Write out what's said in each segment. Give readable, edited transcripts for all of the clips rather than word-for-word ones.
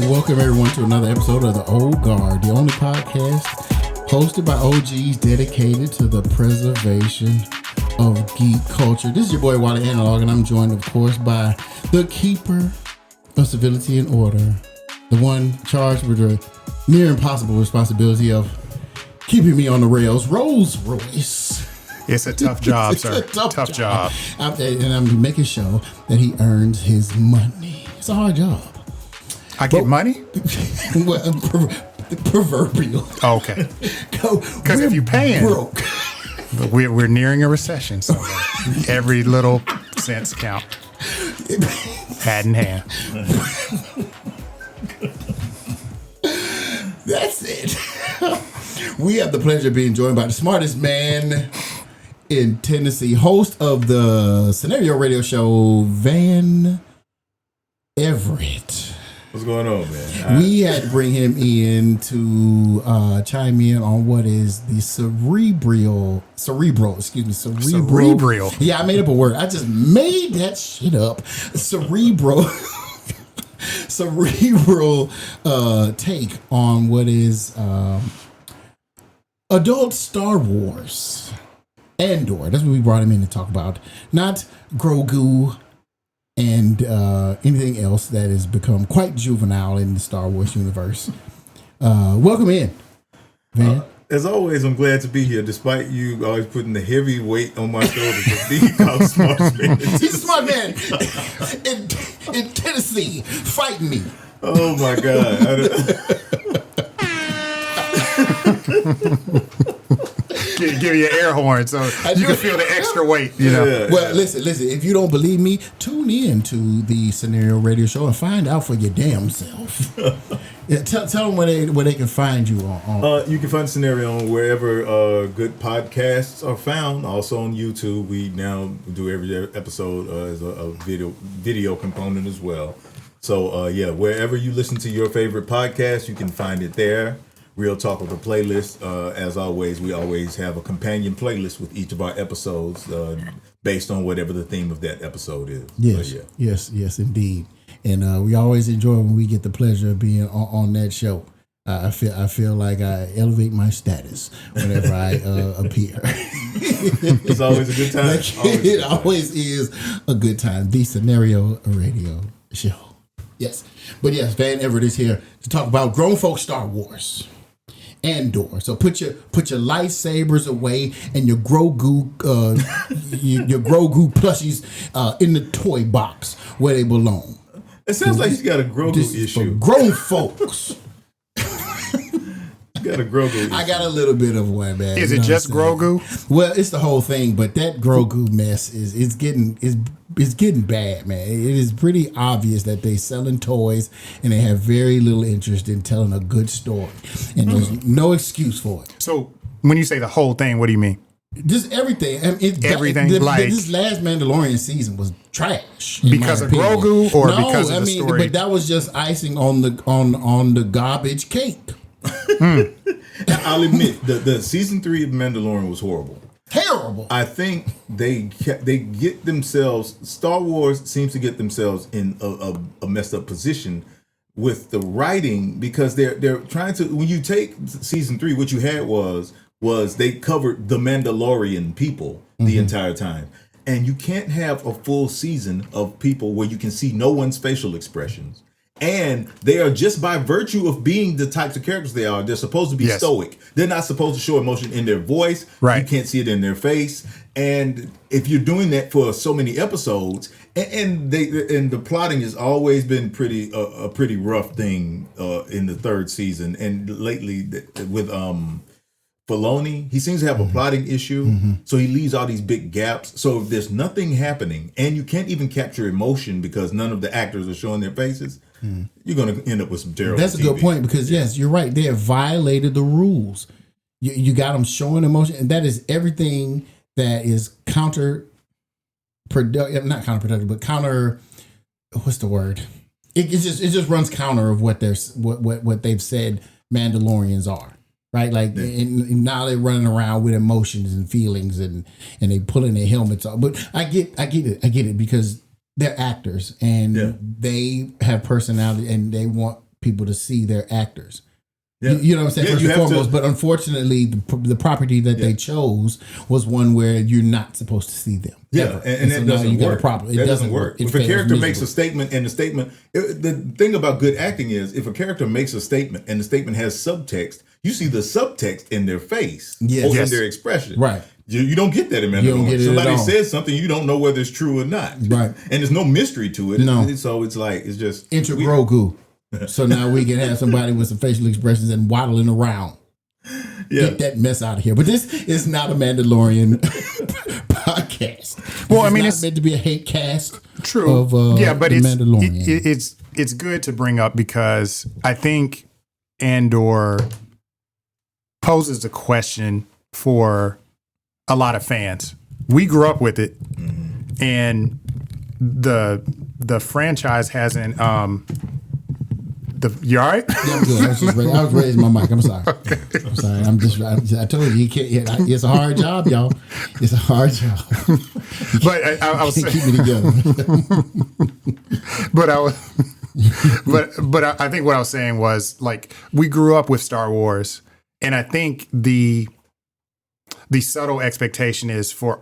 Welcome everyone to another episode of The Old Guard, the only podcast hosted by OGs dedicated to the preservation of geek culture. This is your boy Wally and Rowls, and I'm joined, of course, by the keeper of civility and order, the one charged with the near impossible responsibility of keeping me on the rails, Rolls Royce. It's a tough job, sir. Tough job. And I'm making sure that he earns his money. It's a hard job. I get money? Well, proverbial. Oh, okay. Because if you're paying, broke. We're nearing a recession, so every little cents count. Hand in hand. That's it. We have the pleasure of being joined by the smartest man in Tennessee, host of the scenario radio show, Van Everette. What's going on, man? We had to bring him in to chime in on what is the cerebral. Yeah, I made up a word. I just made that shit up. Cerebral take on what is adult Star Wars. Andor. That's what we brought him in to talk about. Not Grogu and anything else that has become quite juvenile in the Star Wars universe. Welcome in, Van. As always, I'm glad to be here, despite you always putting the heavy weight on my shoulders of being called smart man. He's a smart man in Tennessee, fighting me. Oh, my God. Give you an air horn so you can feel the extra weight, you know. Yeah. Well, listen. If you don't believe me, tune in to the scenario radio show and find out for your damn self. Yeah, tell them where they can find you on. You can find Scenario on wherever good podcasts are found. Also on YouTube. We now do every episode as a video component as well. So, wherever you listen to your favorite podcast, you can find it there. Real Talk with a playlist. As always, we always have a companion playlist with each of our episodes based on whatever the theme of that episode is. Yes, indeed. And we always enjoy when we get the pleasure of being on that show. I feel like I elevate my status whenever I appear. It's always a good time. It always is a good time. The Scenario Radio Show. Yes. But yes, Van Everette is here to talk about grown folk Star Wars. Andor. So put your lightsabers away and your Grogu your Grogu plushies in the toy box where they belong. It sounds like you got a Grogu issue. For grown folks. You got a Grogu issue. I got a little bit of one, man. Is it just Grogu? Well, it's the whole thing, but that Grogu mess is getting bad, man. It is pretty obvious that they selling toys and they have very little interest in telling a good story, and there's no excuse for it. So when you say the whole thing, what do you mean? Just everything. I mean, Everything. This last Mandalorian season was trash because of Grogu, or because of the story. But that was just icing on the garbage cake. I'll admit the season 3 of Mandalorian was horrible. Terrible. I think they get themselves. Star Wars seems to get themselves in a messed up position with the writing, because they're trying to. When you take season 3, what you had was they covered the Mandalorian people the entire time, and you can't have a full season of people where you can see no one's facial expressions. And they are, just by virtue of being the types of characters they are, they're supposed to be stoic. They're not supposed to show emotion in their voice. Right. You can't see it in their face. And if you're doing that for so many episodes, and the plotting has always been a pretty rough thing in the third season, and lately with Filoni, he seems to have a plotting issue, so he leaves all these big gaps. So if there's nothing happening, and you can't even capture emotion because none of the actors are showing their faces, you're going to end up with some terrible That's a TV. good point, because yes, you're right. They have violated the rules. You got them showing emotion, and that is everything that is not counterproductive, but counter. What's the word? It just runs counter of what they've said Mandalorians are. Right, like and now they're running around with emotions and feelings, and they pulling their helmets off. But I get it because they're actors and they have personality, and they want people to see their actors. Yeah. You know what I'm saying? Yeah, First you and have foremost, to- but unfortunately, the property that they chose was one where you're not supposed to see them. Yeah, ever. and so that now doesn't you got a work. problem. It That doesn't doesn't work. It If a fails character makes a miserably. statement and the statement, the thing about good acting is if a character makes a statement and the statement has subtext, you see the subtext in their face Yes. or Yes. in their expression. Right. You don't get that in You don't Mandalorian. get it at Somebody all. says something, you don't know whether it's true or not. Right. And there's no mystery to it. No. So it's like, it's just. Enter Grogu. So now we can have somebody with some facial expressions and waddling around. Yeah. Get that mess out of here. But this is not a Mandalorian podcast. Well, I This is mean, not it's meant to be a hate cast. true. Of, But the it's Mandalorian. it's good to bring up because I think Andor poses a question for a lot of fans. We grew up with it, and the franchise hasn't. You all right? Yeah, I'm good. I was raising my mic. I'm sorry. I'm sorry. I told you, you can't. It's a hard job, y'all. It's a hard job. But I was Can't saying, keep me together. but I was, but I think what I was saying was like we grew up with Star Wars, and I think the subtle expectation is for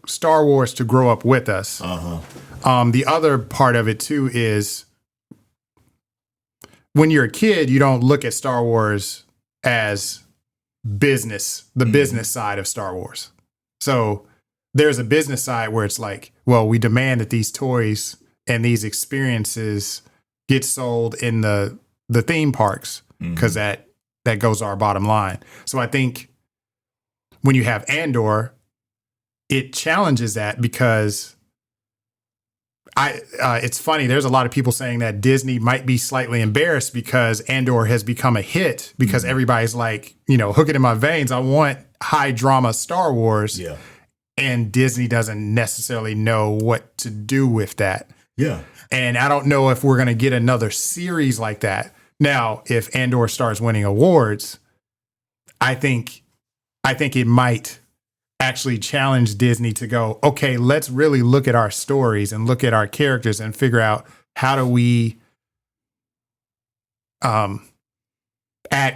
Star Wars to grow up with us. The other part of it too is when you're a kid, you don't look at Star Wars as business, the business side of Star Wars. So there's a business side where it's like, well, we demand that these toys and these experiences get sold in the theme parks because that goes to our bottom line. So I think when you have Andor, it challenges that because it's funny. There's a lot of people saying that Disney might be slightly embarrassed because Andor has become a hit because everybody's like, hook it in my veins. I want high drama Star Wars. Yeah. And Disney doesn't necessarily know what to do with that. Yeah. And I don't know if we're going to get another series like that. Now, if Andor starts winning awards, I think it might actually challenge Disney to go, okay, let's really look at our stories and look at our characters and figure out how do we add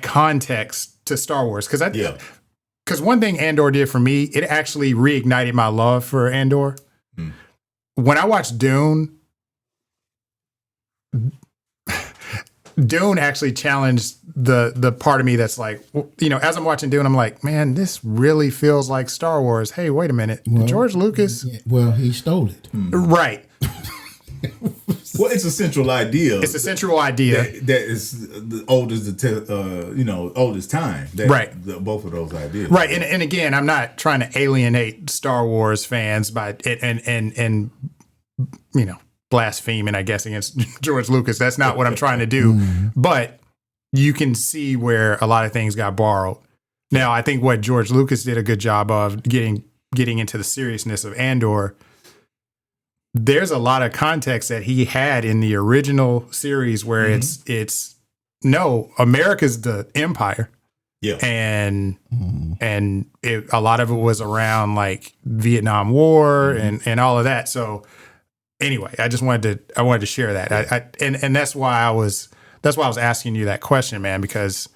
context to Star Wars. Because one thing Andor did for me, it actually reignited my love for Andor. When I watched Dune actually challenged the part of me that's like, as I'm watching Dune, I'm like, man, this really feels like Star Wars. Hey, wait a minute. Did George Lucas? Well, he stole it. Right. Well, it's a central idea. It's a central idea. That is the oldest, oldest time. Right. Both of those ideas. Right. And again, I'm not trying to alienate Star Wars fans by and blaspheming, I guess, against George Lucas. That's not what I'm trying to do. But you can see where a lot of things got borrowed. Now, I think what George Lucas did a good job of getting into the seriousness of Andor. There's a lot of context that he had in the original series where it's America's the empire. Yeah. And a lot of it was around like Vietnam War and all of that. So anyway, I wanted to share that. And that's why I was asking you that question, man, because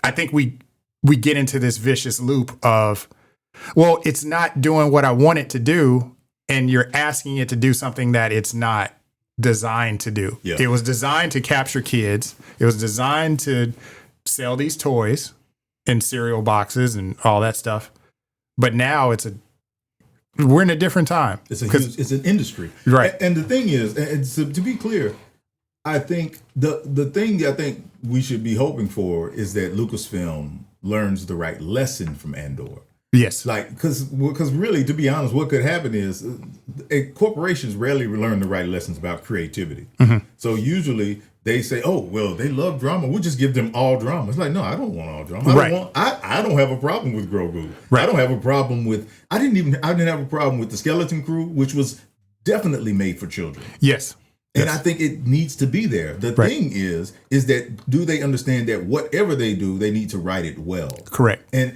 I think we get into this vicious loop of, well, it's not doing what I want it to do. And you're asking it to do something that it's not designed to do. Yeah. It was designed to capture kids. It was designed to sell these toys in cereal boxes and all that stuff. But now we're in a different time. It's an industry. Right. And the thing is, and to be clear, I think the thing I think we should be hoping for is that Lucasfilm learns the right lesson from Andor. Yes. Like, because really, to be honest, what could happen is corporations rarely learn the right lessons about creativity. So usually they say, oh, well, they love drama. We'll just give them all drama. It's like, no, I don't want all drama. I don't have a problem with Grogu. Right. I don't have a problem with, I didn't have a problem with the Skeleton Crew, which was definitely made for children. Yes. And I think it needs to be there. The thing is that do they understand that whatever they do, they need to write it well? Correct. And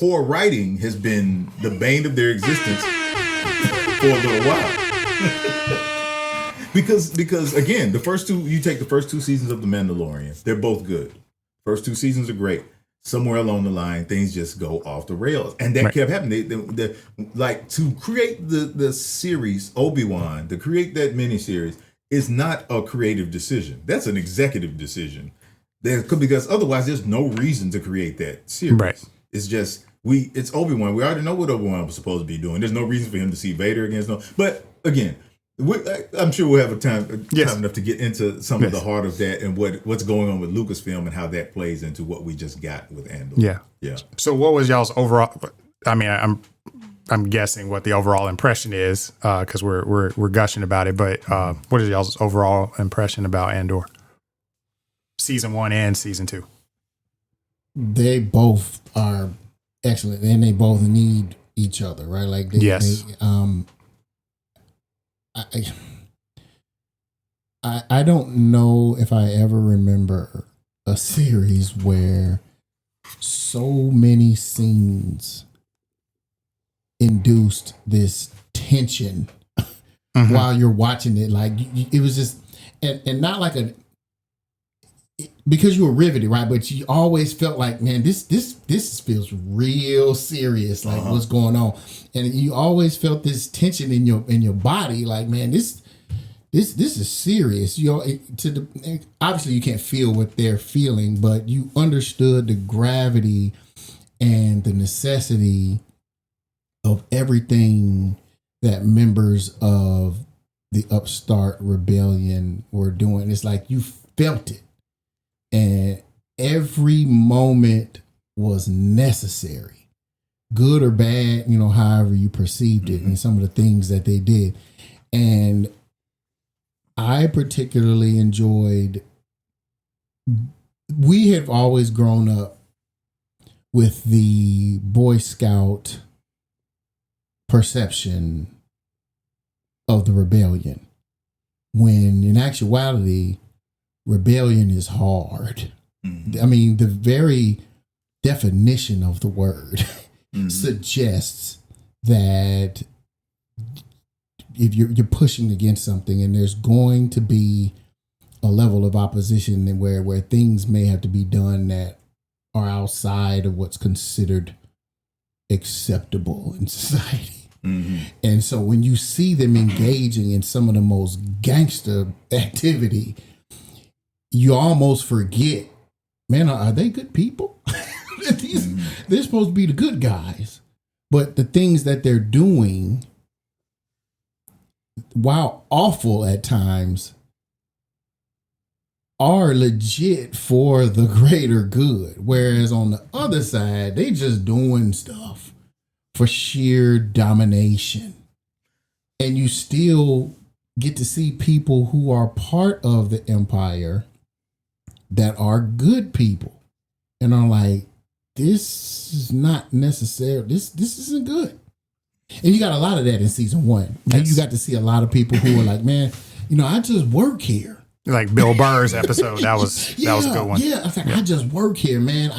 poor writing has been the bane of their existence for a little while. because again, you take the first two seasons of The Mandalorian, they're both good. First two seasons are great. Somewhere along the line, things just go off the rails, and that kept happening. Like to create the series Obi-Wan, to create that miniseries is not a creative decision. That's an executive decision. Because otherwise, there's no reason to create that series. Right. It's just it's Obi-Wan. We already know what Obi-Wan was supposed to be doing. There's no reason for him to see Vader against no. But again, I'm sure we'll have time enough to get into some of the heart of that and what's going on with Lucasfilm and how that plays into what we just got with Andor. Yeah. So what was y'all's overall? I mean, I'm guessing what the overall impression is because we're gushing about it. But what is y'all's overall impression about Andor? Season 1 and season 2. They both are excellent, and they both need each other, right? Like I don't know if I ever remember a series where so many scenes induced this tension while you're watching it. Like it was just, and not like because you were riveted, right? But you always felt like, man, this feels real serious, like what's going on, and you always felt this tension in your body, like, man, this is serious. Obviously you can't feel what they're feeling, but you understood the gravity and the necessity of everything that members of the upstart rebellion were doing. It's like you felt it. And every moment was necessary, good or bad, however you perceived it, and some of the things that they did. And I particularly enjoyed, we have always grown up with the Boy Scout perception of the rebellion, when in actuality, rebellion is hard. I mean, the very definition of the word suggests that if you're pushing against something, and there's going to be a level of opposition and where things may have to be done that are outside of what's considered acceptable in society. And so when you see them engaging in some of the most gangster activity, you almost forget, man, are they good people? They're supposed to be the good guys. But the things that they're doing, while awful at times, are legit for the greater good. Whereas on the other side, they just doing stuff for sheer domination. And you still get to see people who are part of the empire that are good people and are like, this is not necessary. This isn't good. And you got a lot of that in season 1. Like you got to see a lot of people who are like, man, I just work here. Like Bill Burr's episode. That was a good one. Yeah. I just work here, man.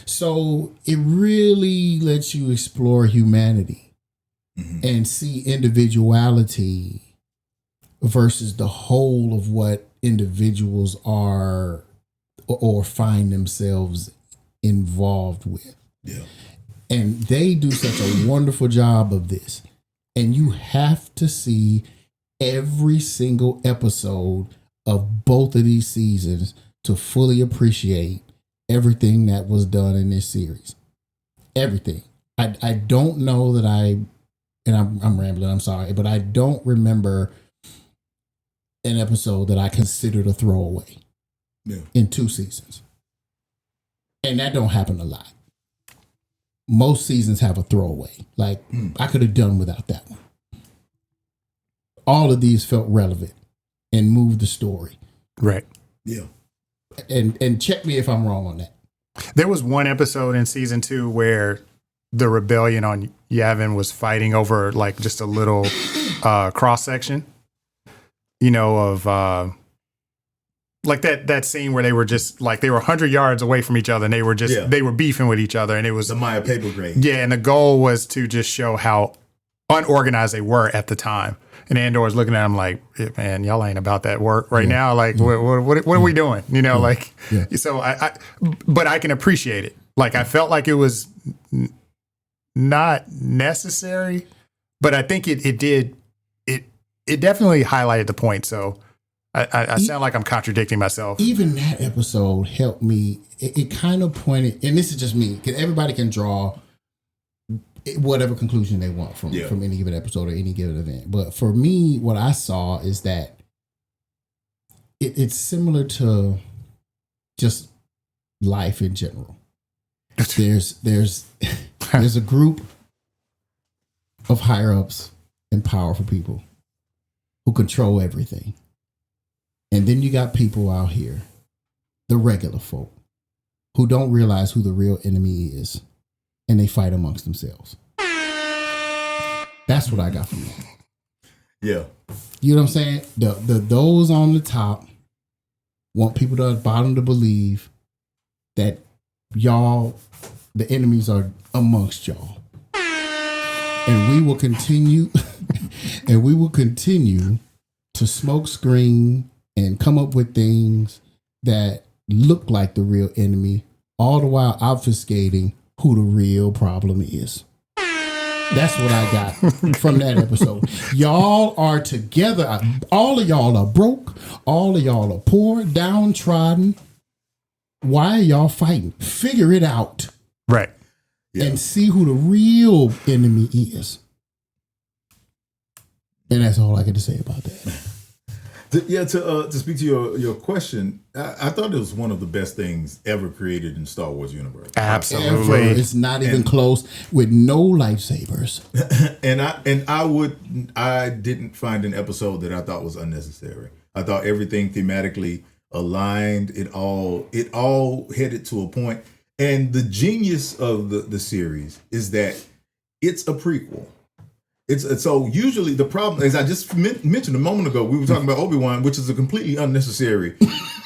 So it really lets you explore humanity and see individuality versus the whole of what individuals are or find themselves involved with. Yeah. And they do such a wonderful job of this. And you have to see every single episode of both of these seasons to fully appreciate everything that was done in this series. Everything. I don't know that I'm rambling, I'm sorry, but I don't remember an episode that I considered a throwaway in 2 seasons. And that don't happen a lot. Most seasons have a throwaway. Like, I could have done without that one. All of these felt relevant and moved the story. Right. Yeah. And check me if I'm wrong on that. There was one episode in season 2 where the rebellion on Yavin was fighting over like just a little cross section, of like that scene where they were just like, they were 100 yards away from each other and they were just, they were beefing with each other, and it was the Maya paper grade. Yeah. And the goal was to just show how unorganized they were at the time. And Andor's looking at him like, man, y'all ain't about that work right now. Like, what are we doing? You know, so but I can appreciate it. Like, I felt like it was not necessary, but I think it definitely highlighted the point. So I sound like I'm contradicting myself. Even that episode helped me. It kind of pointed, and this is just me, because everybody can draw whatever conclusion they want from any given episode or any given event. But for me, what I saw is that it's similar to just life in general. There's a group of higher ups and powerful people who control everything. And then you got people out here, the regular folk, who don't realize who the real enemy is. And they fight amongst themselves. That's what I got from that. Yeah. You know what I'm saying? Those on the top want people at the bottom to believe that y'all, the enemies are amongst y'all. And we will continue to smoke screen and come up with things that look like the real enemy, all the while obfuscating who the real problem is. That's what I got from that episode. Y'all are together. All of y'all are broke. All of y'all are poor, downtrodden. Why are y'all fighting? Figure it out. Right. Yeah. And see who the real enemy is. And that's all I got to say about that. To speak to your question, I thought it was one of the best things ever created in Star Wars universe. Absolutely. Ever. It's not even close, with no lightsabers. I didn't find an episode that I thought was unnecessary. I thought everything thematically aligned. It all headed to a point. And the genius of the series is that it's a prequel. So usually the problem, as I just mentioned a moment ago, we were talking about Obi-Wan, which is a completely unnecessary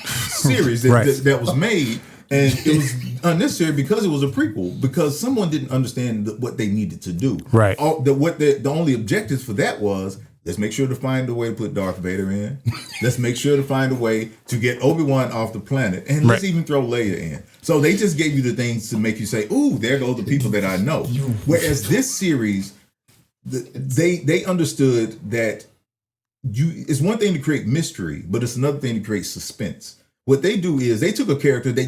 series that was made, and it was unnecessary because it was a prequel, because someone didn't understand what they needed to do. Right. The only objectives for that was, let's make sure to find a way to put Darth Vader in. Let's make sure to find a way to get Obi-Wan off the planet, and let's even throw Leia in. So they just gave you the things to make you say, "Ooh, there go the people that I know." Whereas this series, they understood that it's one thing to create mystery, but it's another thing to create suspense. What they do is they took a character that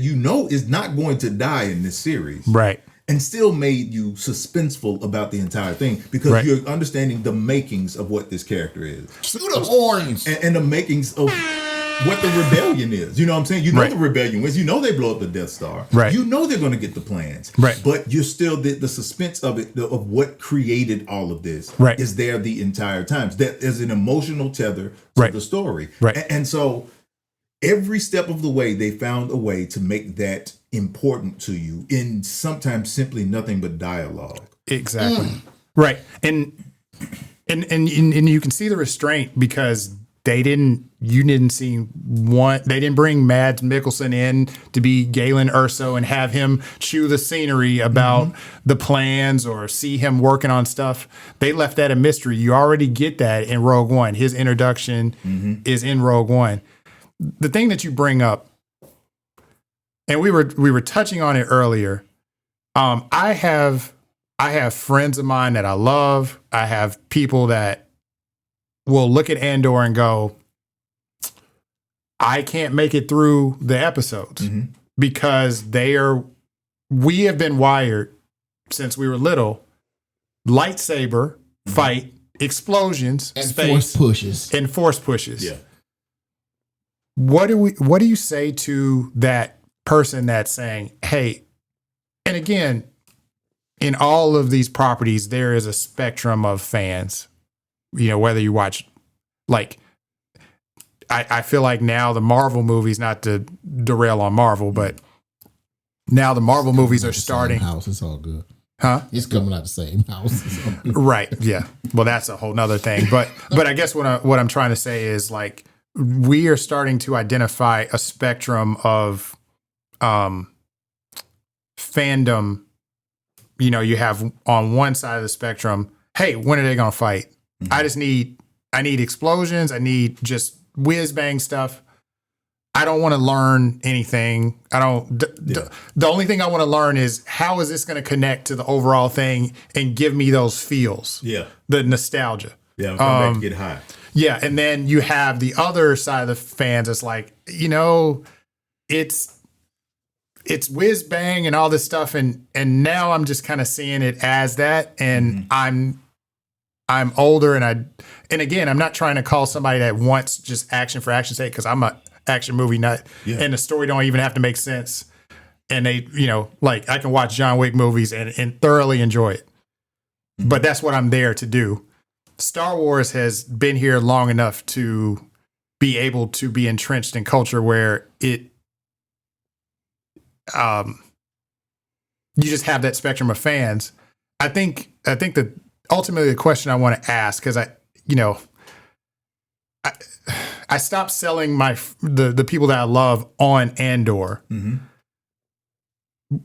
is not going to die in this series, right, and still made you suspenseful about the entire thing, because you're understanding the makings of what this character is. Shoot the horns. And the makings of what the rebellion is. You know what I'm saying? You know the rebellion is. You know they blow up the Death Star. Right. You know they're going to get the plans. Right. But you're still the suspense of it, of what created all of this, is there the entire time. That is an emotional tether to the story. Right. And so every step of the way, they found a way to make that important to you in sometimes simply nothing but dialogue. Exactly. Right. And you can see the restraint, because they didn't bring Mads Mikkelsen in to be Galen Erso and have him chew the scenery about the plans or see him working on stuff. They left that a mystery. You already get that in Rogue One. His introduction is in Rogue One. The thing that you bring up, and we were touching on it earlier. I have friends of mine that I love. I have people that will look at Andor and go, I can't make it through the episodes because we have been wired since we were little. Lightsaber, fight, explosions, and space, force pushes. Yeah. What do you say to that person that's saying, hey, and again, in all of these properties, there is a spectrum of fans. You know, whether you watch, like, I feel like now the Marvel movies, not to derail on Marvel, but now the Marvel movies are starting. House, it's all good. Huh? It's coming out the same house. Right. Yeah. Well, that's a whole nother thing. But I guess what I'm trying to say is, like, we are starting to identify a spectrum of fandom. You know, you have on one side of the spectrum, hey, when are they going to fight? I just need I need explosions. I need just whiz bang stuff. I don't want to learn anything. The only thing I want to learn is how is this going to connect to the overall thing and give me those feels. Yeah. The nostalgia. Yeah. Come back to get high. Yeah. And then you have the other side of the fans. It's like, it's whiz bang and all this stuff. And now I'm just kind of seeing it as that. And I'm older and again, I'm not trying to call somebody that wants just action for action's sake, because I'm a action movie nut and the story don't even have to make sense. And they, like I can watch John Wick movies and thoroughly enjoy it. But that's what I'm there to do. Star Wars has been here long enough to be able to be entrenched in culture where you just have that spectrum of fans. I think that ultimately the question I want to ask, because I stopped selling the people that I love on Andor. Mm-hmm.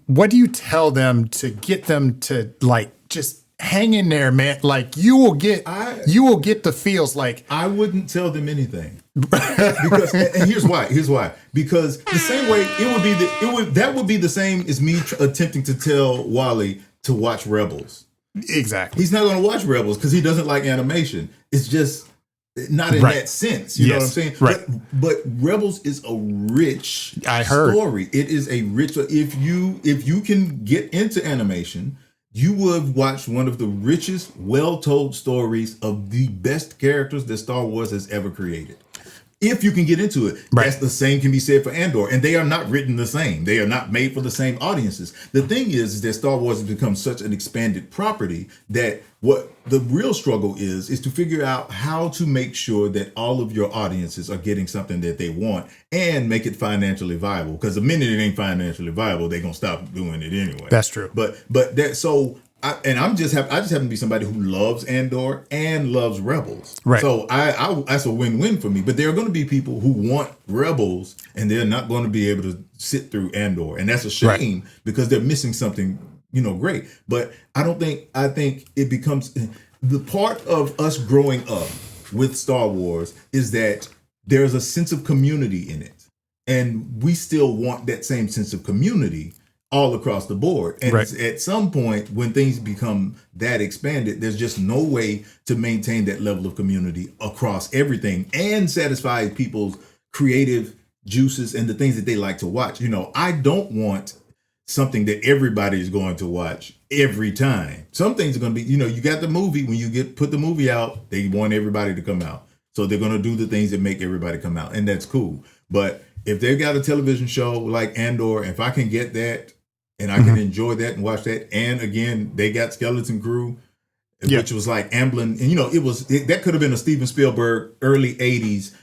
What do you tell them to get them to just hang in there, man? Like you will get the feels. Like I wouldn't tell them anything because, and here's why. Because the same way that would be the same as me attempting to tell Wally to watch Rebels. Exactly. He's not going to watch Rebels because he doesn't like animation. It's just not in that sense. You know what I'm saying? Right. But Rebels is a rich story. It is a rich. If you can get into animation, you would have watched one of the richest, well-told stories of the best characters that Star Wars has ever created. If you can get into it, that's the same can be said for Andor. And they are not written the same. They are not made for the same audiences. The thing is that Star Wars has become such an expanded property that what the real struggle is to figure out how to make sure that all of your audiences are getting something that they want and make it financially viable. Because the minute it ain't financially viable, they're going to stop doing it anyway. That's true. But that, so... I just happen to be somebody who loves Andor and loves Rebels. Right. So that's a win-win for me. But there are going to be people who want Rebels and they're not going to be able to sit through Andor, and that's a shame because they're missing something, great. But I think it becomes the part of us growing up with Star Wars is that there's a sense of community in it, and we still want that same sense of community all across the board. And at some point when things become that expanded, there's just no way to maintain that level of community across everything and satisfy people's creative juices and the things that they like to watch. I don't want something that everybody is going to watch every time. Some things are going to be, you got the movie, when you put the movie out, they want everybody to come out. So they're going to do the things that make everybody come out. And that's cool. But if they've got a television show like Andor, if I can get that, and I can enjoy that and watch that. And again, they got Skeleton Crew, which was like Amblin. And, that could have been a Steven Spielberg early 80s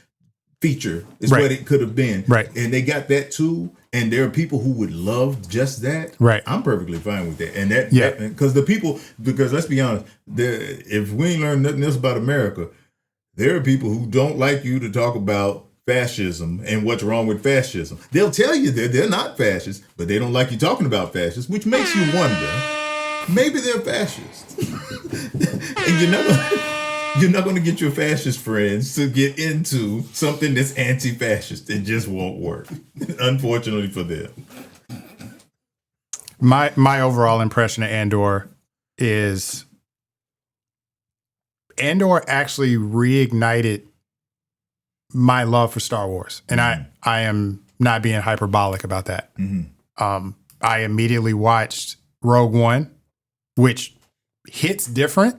feature is what it could have been. Right. And they got that too. And there are people who would love just that. Right. I'm perfectly fine with that. And because let's be honest, if we ain't learned nothing else about America, there are people who don't like you to talk about fascism and what's wrong with fascism. They'll tell you that they're not fascists, but they don't like you talking about fascists, which makes you wonder, maybe they're fascists. And you're not going to get your fascist friends to get into something that's anti-fascist. It just won't work, unfortunately for them. My overall impression of Andor is Andor actually reignited my love for Star Wars. And I am not being hyperbolic about that. I immediately watched Rogue One, which hits different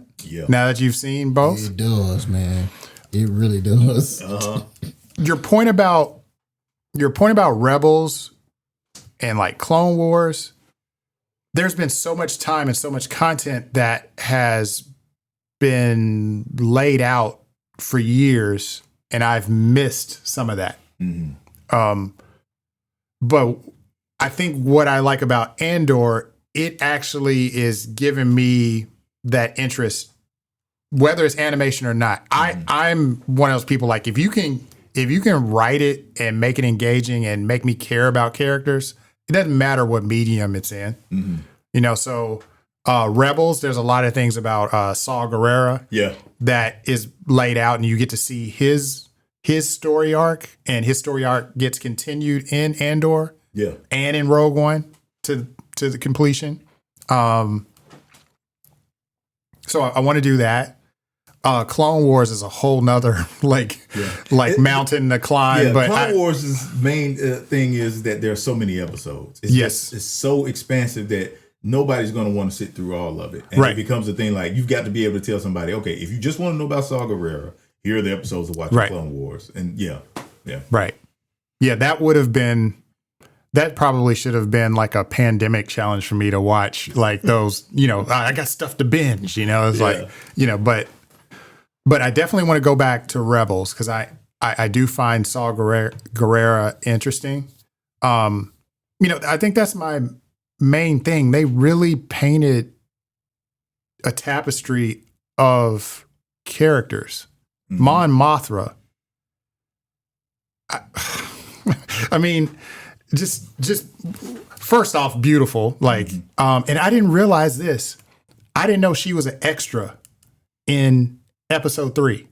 now that you've seen both. It does, man. It really does. Your point about Rebels and like Clone Wars, there's been so much time and so much content that has been laid out for years, and I've missed some of that. But I think what I like about Andor, it actually is giving me that interest, whether it's animation or not. I'm one of those people, like if you can write it and make it engaging and make me care about characters, it doesn't matter what medium it's in. So Rebels, there's a lot of things about Saw Gerrera that is laid out, and you get to see his story arc, and his story arc gets continued in Andor and in Rogue One to the completion. So I want to do that. Clone Wars is a whole nother mountain to climb. Yeah, but Clone Wars' main thing is that there are so many episodes. It's so expansive that nobody's going to want to sit through all of it. And it becomes a thing like you've got to be able to tell somebody, okay, if you just want to know about Saw Gerrera, here are the episodes to watch Clone Wars. And Right. Yeah, that probably should have been like a pandemic challenge for me to watch, like those, I got stuff to binge, it's like, but I definitely want to go back to Rebels because I do find Saw Gerrera interesting. I think that's my main thing. They really painted a tapestry of characters. Mm-hmm. Mon Mothra. I mean, just first off, beautiful. And I didn't realize this. I didn't know she was an extra in episode 3.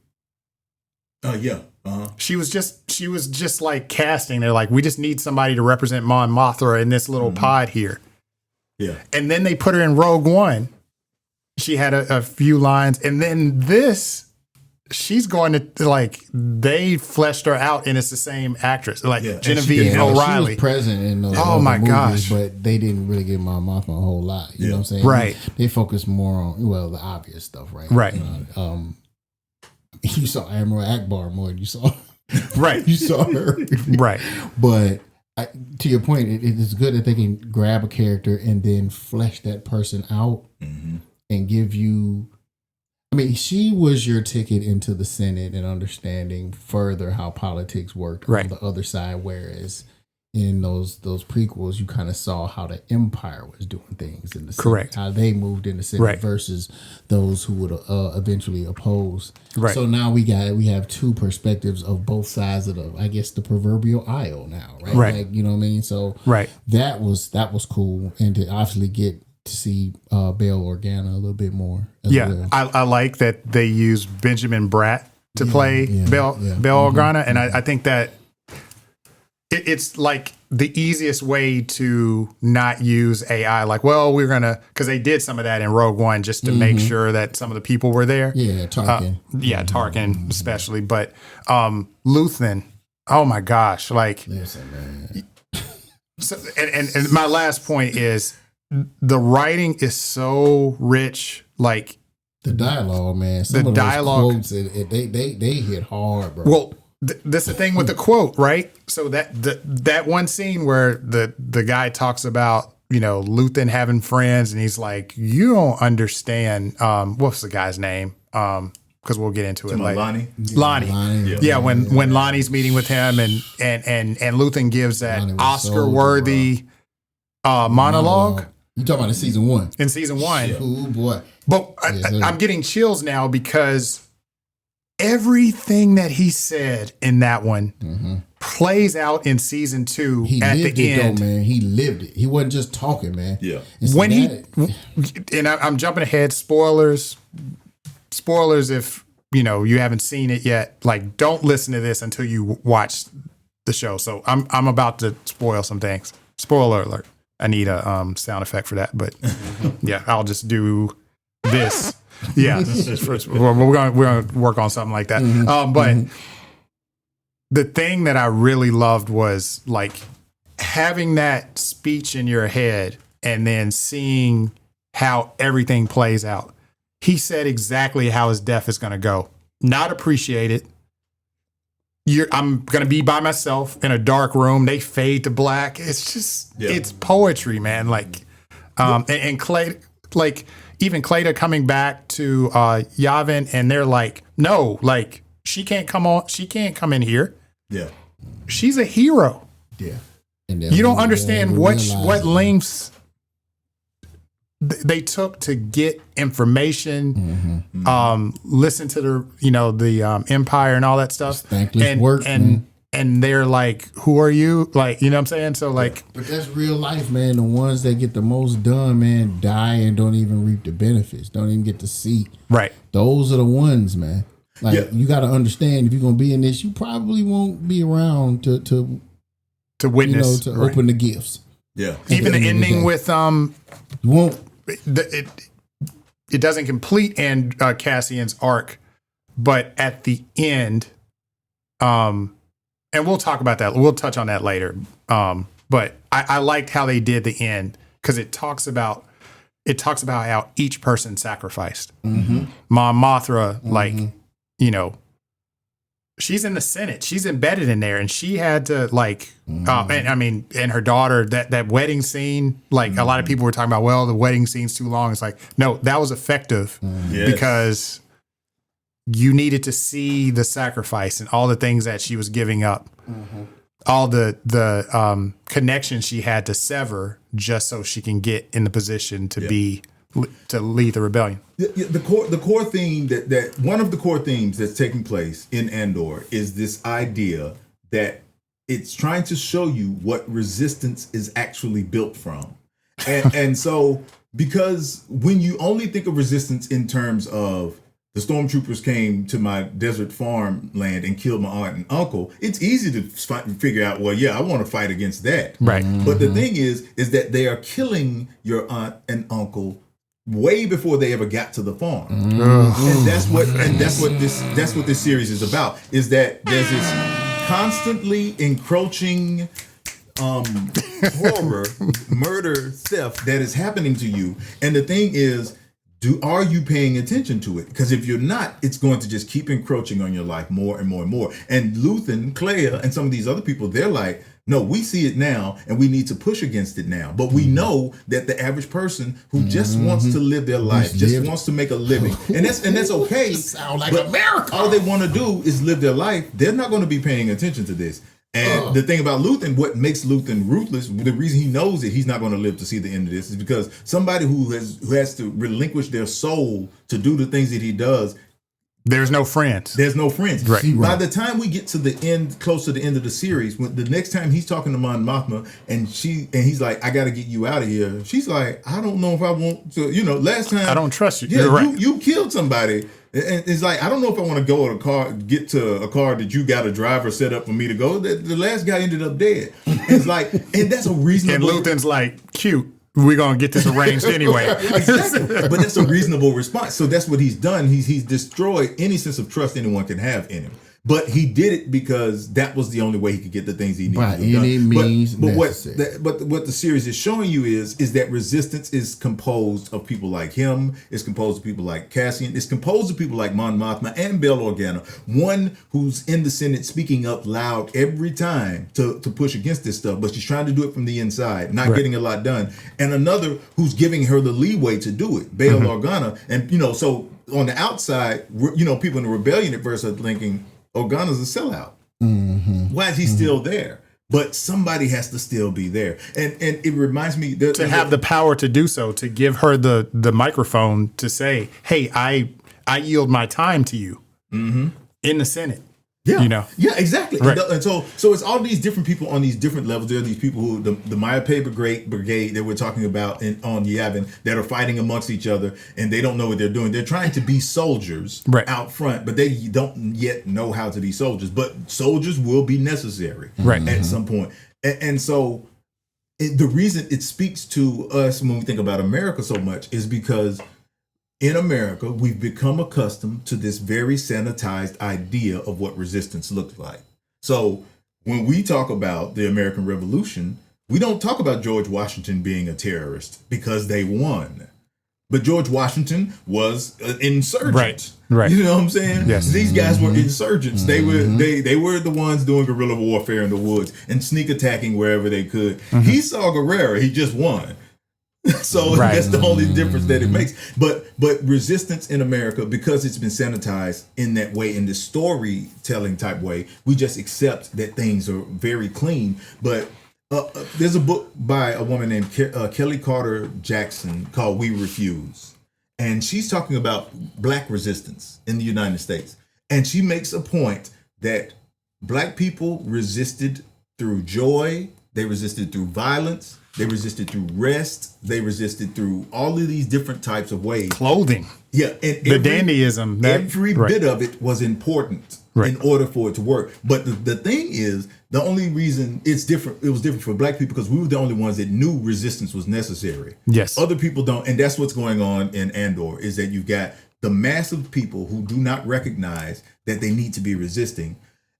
She was just like casting. They're like, we just need somebody to represent Mon Mothra in this little pod here. Yeah. And then they put her in Rogue One. She had a few lines. And then she's going to, they fleshed her out and it's the same actress. Genevieve O'Reilly. She was present in those movies, gosh. But they didn't really give Mon Mothra a whole lot. You know what I'm saying? Right. They focused more on, the obvious stuff, right? Right. You saw Admiral Akbar more than you saw. Right. You saw her. Right. But to your point, it is good that they can grab a character and then flesh that person out and give you. I mean, she was your ticket into the Senate and understanding further how politics worked on the other side. Whereas in those prequels, you kind of saw how the Empire was doing things in the Senate, how they moved in the Senate versus those who would eventually oppose. Right. So now we have two perspectives of both sides of the proverbial aisle now, right? Right. You know what I mean? So that was cool, and to obviously get to see Bail Organa a little bit more. Well. I like that they used Benjamin Bratt to play Bail Organa, and I think that it's like the easiest way to not use AI. Because they did some of that in Rogue One just to make sure that some of the people were there. Yeah, Tarkin. Tarkin especially, but Luthen. Oh my gosh! Listen, man. So, and my last point is, the writing is so rich, the dialogue, man. Some of those quotes, they hit hard, bro. Well, that's the thing with the quote, right? So that one scene where the guy talks about Luthen having friends, and he's like, "You don't understand." What's the guy's name? Because we'll get into it later. Lonnie. Yeah, when Lonnie's meeting with him, and Luthen gives that Oscar-worthy monologue. You talking about in season 1? In season 1. Oh boy! But I'm getting chills now because everything that he said in that one plays out in season 2 at the end. Though, man. He lived it. He wasn't just talking, man. Yeah. And I'm jumping ahead. Spoilers if you haven't seen it yet. Don't listen to this until you watch the show. So I'm about to spoil some things. Spoiler alert. I need a sound effect for that, but I'll just do this. Yeah, we're gonna work on something like that. But the thing that I really loved was having that speech in your head and then seeing how everything plays out. He said exactly how his death is going to go. Not appreciated. I'm going to be by myself in a dark room. They fade to black. It's just, it's poetry, man. And Clay, even Cleda coming back to Yavin, and they're like, no, she can't come on. She can't come in here. Yeah. She's a hero. Yeah. And you don't understand what lengths they took to get information, listen to the Empire and all that stuff. Thankless work, and and they're like, who are you? Like, you know what I'm saying? So like, But that's real life, man. The ones that get the most done, man, die and don't even reap the benefits. Don't even get to see. right. Those are the ones, man. Like you got to understand, if you're gonna be in this, you probably won't be around to witness, to open the gifts. Yeah. Even the ending with You won't. it doesn't complete and Cassian's arc, but at the end, and we'll talk about that. We'll touch on that later. But I liked how they did the end, because it talks about how each person sacrificed. Mm-hmm. Mon Mothra, like, you know, she's in the Senate. She's embedded in there, and she had to like, and I mean, and her daughter, that wedding scene, like a lot of people were talking about, well, the wedding scene's too long. It's like, no, that was effective because you needed to see the sacrifice and all the things that she was giving up, all the connections she had to sever just so she can get in the position to to lead the rebellion. The core theme that one of the core themes that's taking place in Andor is this idea that it's trying to show you what resistance is actually built from. And so, because when you only think of resistance in terms of the stormtroopers came to my desert farmland and killed my aunt and uncle, it's easy to figure out, well, yeah, I want to fight against that. Right. But the thing is that they are killing your aunt and uncle way before they ever got to the farm. And that's what this series is about, is that there's this constantly encroaching horror, murder, theft that is happening to you. And the thing is, are you paying attention to it? Because if you're not, it's going to just keep encroaching on your life more and more and more. And Luthen, Clea, and some of these other people, they're like, no, we see it now and we need to push against it now. But we know that the average person who just wants to live their life, just wants to make a living, and that's okay. Sound like America. All they want to do is live their life. They're not going to be paying attention to this. And the thing about Luthen, what makes Luthen ruthless, the reason he knows that he's not going to live to see the end of this, is because somebody who has to relinquish their soul to do the things that he does, there's no friends. There's no friends. Right. By the time we get to the end, close to the end of the series, when the next time he's talking to Mon Mothma and he's like, I got to get you out of here. She's like, I don't know if I want to, last time. I don't trust you. Yeah, You're right. you killed somebody. And it's like, I don't know if I want to go get to a car that you got a driver set up for me to go. The last guy ended up dead. It's like, and that's a reasonable. And Luthen's like, cute. We're going to get this arranged anyway. Exactly. But that's a reasonable response. So that's what he's done. He's destroyed any sense of trust anyone can have in him. But he did it because that was the only way he could get the things he needed By to any done. means But necessary. what the series is showing you is that resistance is composed of people like him. It's composed of people like Cassian. It's composed of people like Mon Mothma and Bail Organa. One who's in the Senate speaking up loud every time to push against this stuff, but she's trying to do it from the inside, not getting a lot done. And another who's giving her the leeway to do it, Bail Organa. And so on the outside, people in the rebellion at first are thinking, Organa's a sellout. Why is he still there? But somebody has to still be there. And it reminds me to have the power to do so, to give her the microphone to say, hey, I yield my time to you in the Senate. Yeah, yeah, exactly. Right. And so it's all these different people on these different levels. There are these people who the Maya Pei brigade that we're talking about on Yavin that are fighting amongst each other, and they don't know what they're doing. They're trying to be soldiers out front, but they don't yet know how to be soldiers. But soldiers will be necessary at some point. And so the reason it speaks to us when we think about America so much is because in America, we've become accustomed to this very sanitized idea of what resistance looks like. So when we talk about the American Revolution, we don't talk about George Washington being a terrorist because they won. But George Washington was an insurgent. Right. You know what I'm saying? Yes. These guys were insurgents. They were the ones doing guerrilla warfare in the woods and sneak attacking wherever they could. He saw Guerrero, he just won. So that's the only difference that it makes. But resistance in America, because it's been sanitized in that way, in this storytelling type way, we just accept that things are very clean. But there's a book by a woman named Kelly Carter Jackson called We Refuse. And she's talking about Black resistance in the United States. And she makes a point that Black people resisted through joy. They resisted through violence. They resisted through rest. They resisted through all of these different types of ways. Clothing. Yeah. And the dandyism. Every bit of it was important in order for it to work. But the thing is, the only reason it was different for Black people because we were the only ones that knew resistance was necessary. Yes. Other people don't. And that's what's going on in Andor, is that you've got the mass of people who do not recognize that they need to be resisting,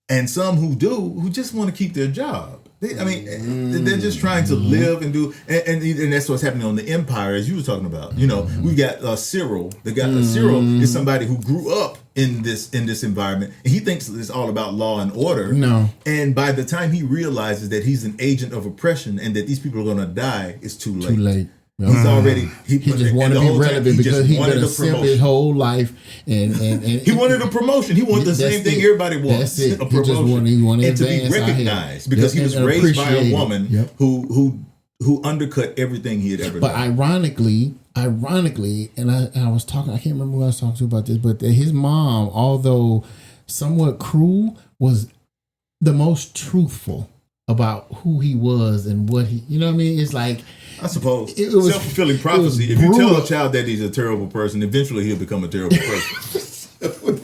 and some who do, who just want to keep their job. They're just trying to live and do, and that's what's happening on the Empire, as you were talking about. We've got Cyril. Cyril is somebody who grew up in this environment, and he thinks it's all about law and order. No. And by the time he realizes that he's an agent of oppression and that these people are going to die, it's too late. Too late. He's already. He just wanted to be relevant because he's been a simp his whole life, and he wanted a promotion. He wanted the same thing everybody wants. That's it. A promotion. He wanted and to be recognized because he was raised by a woman who undercut everything he had ever done. But ironically, and I was talking. I can't remember who I was talking to about this, but his mom, although somewhat cruel, was the most truthful about who he was and what he. You know what I mean? It's like. I suppose it was self-fulfilling prophecy. If you tell a child that he's a terrible person, eventually he'll become a terrible person.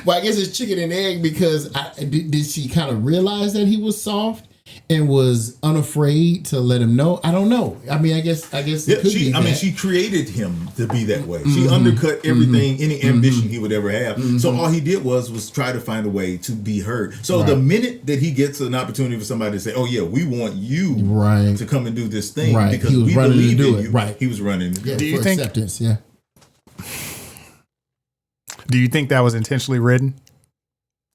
Well, I guess it's chicken and egg because did she kind of realize that he was soft and was unafraid to let him know? I don't know. I guess it could be that. She created him to be that way. She undercut everything, any ambition he would ever have. So all he did was try to find a way to be heard. So the minute that he gets an opportunity for somebody to say, "Oh yeah, we want you to come and do this thing because we believe in you," he was running. Yeah, do you think acceptance? Yeah. Do you think that was intentionally written?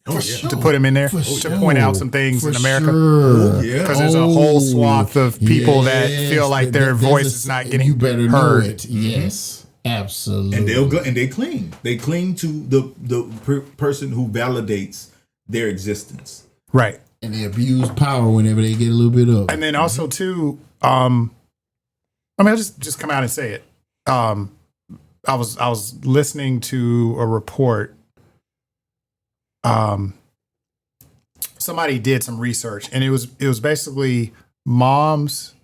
To put him in there, to point out some things in America, because there's a whole swath of people that feel like their voice is not getting heard. Yes, absolutely. And they'll go and they cling. They cling to the person who validates their existence. Right. And they abuse power whenever they get a little bit of. And then also too, I'll just come out and say it. I was listening to a report. Somebody did some research, and it was basically moms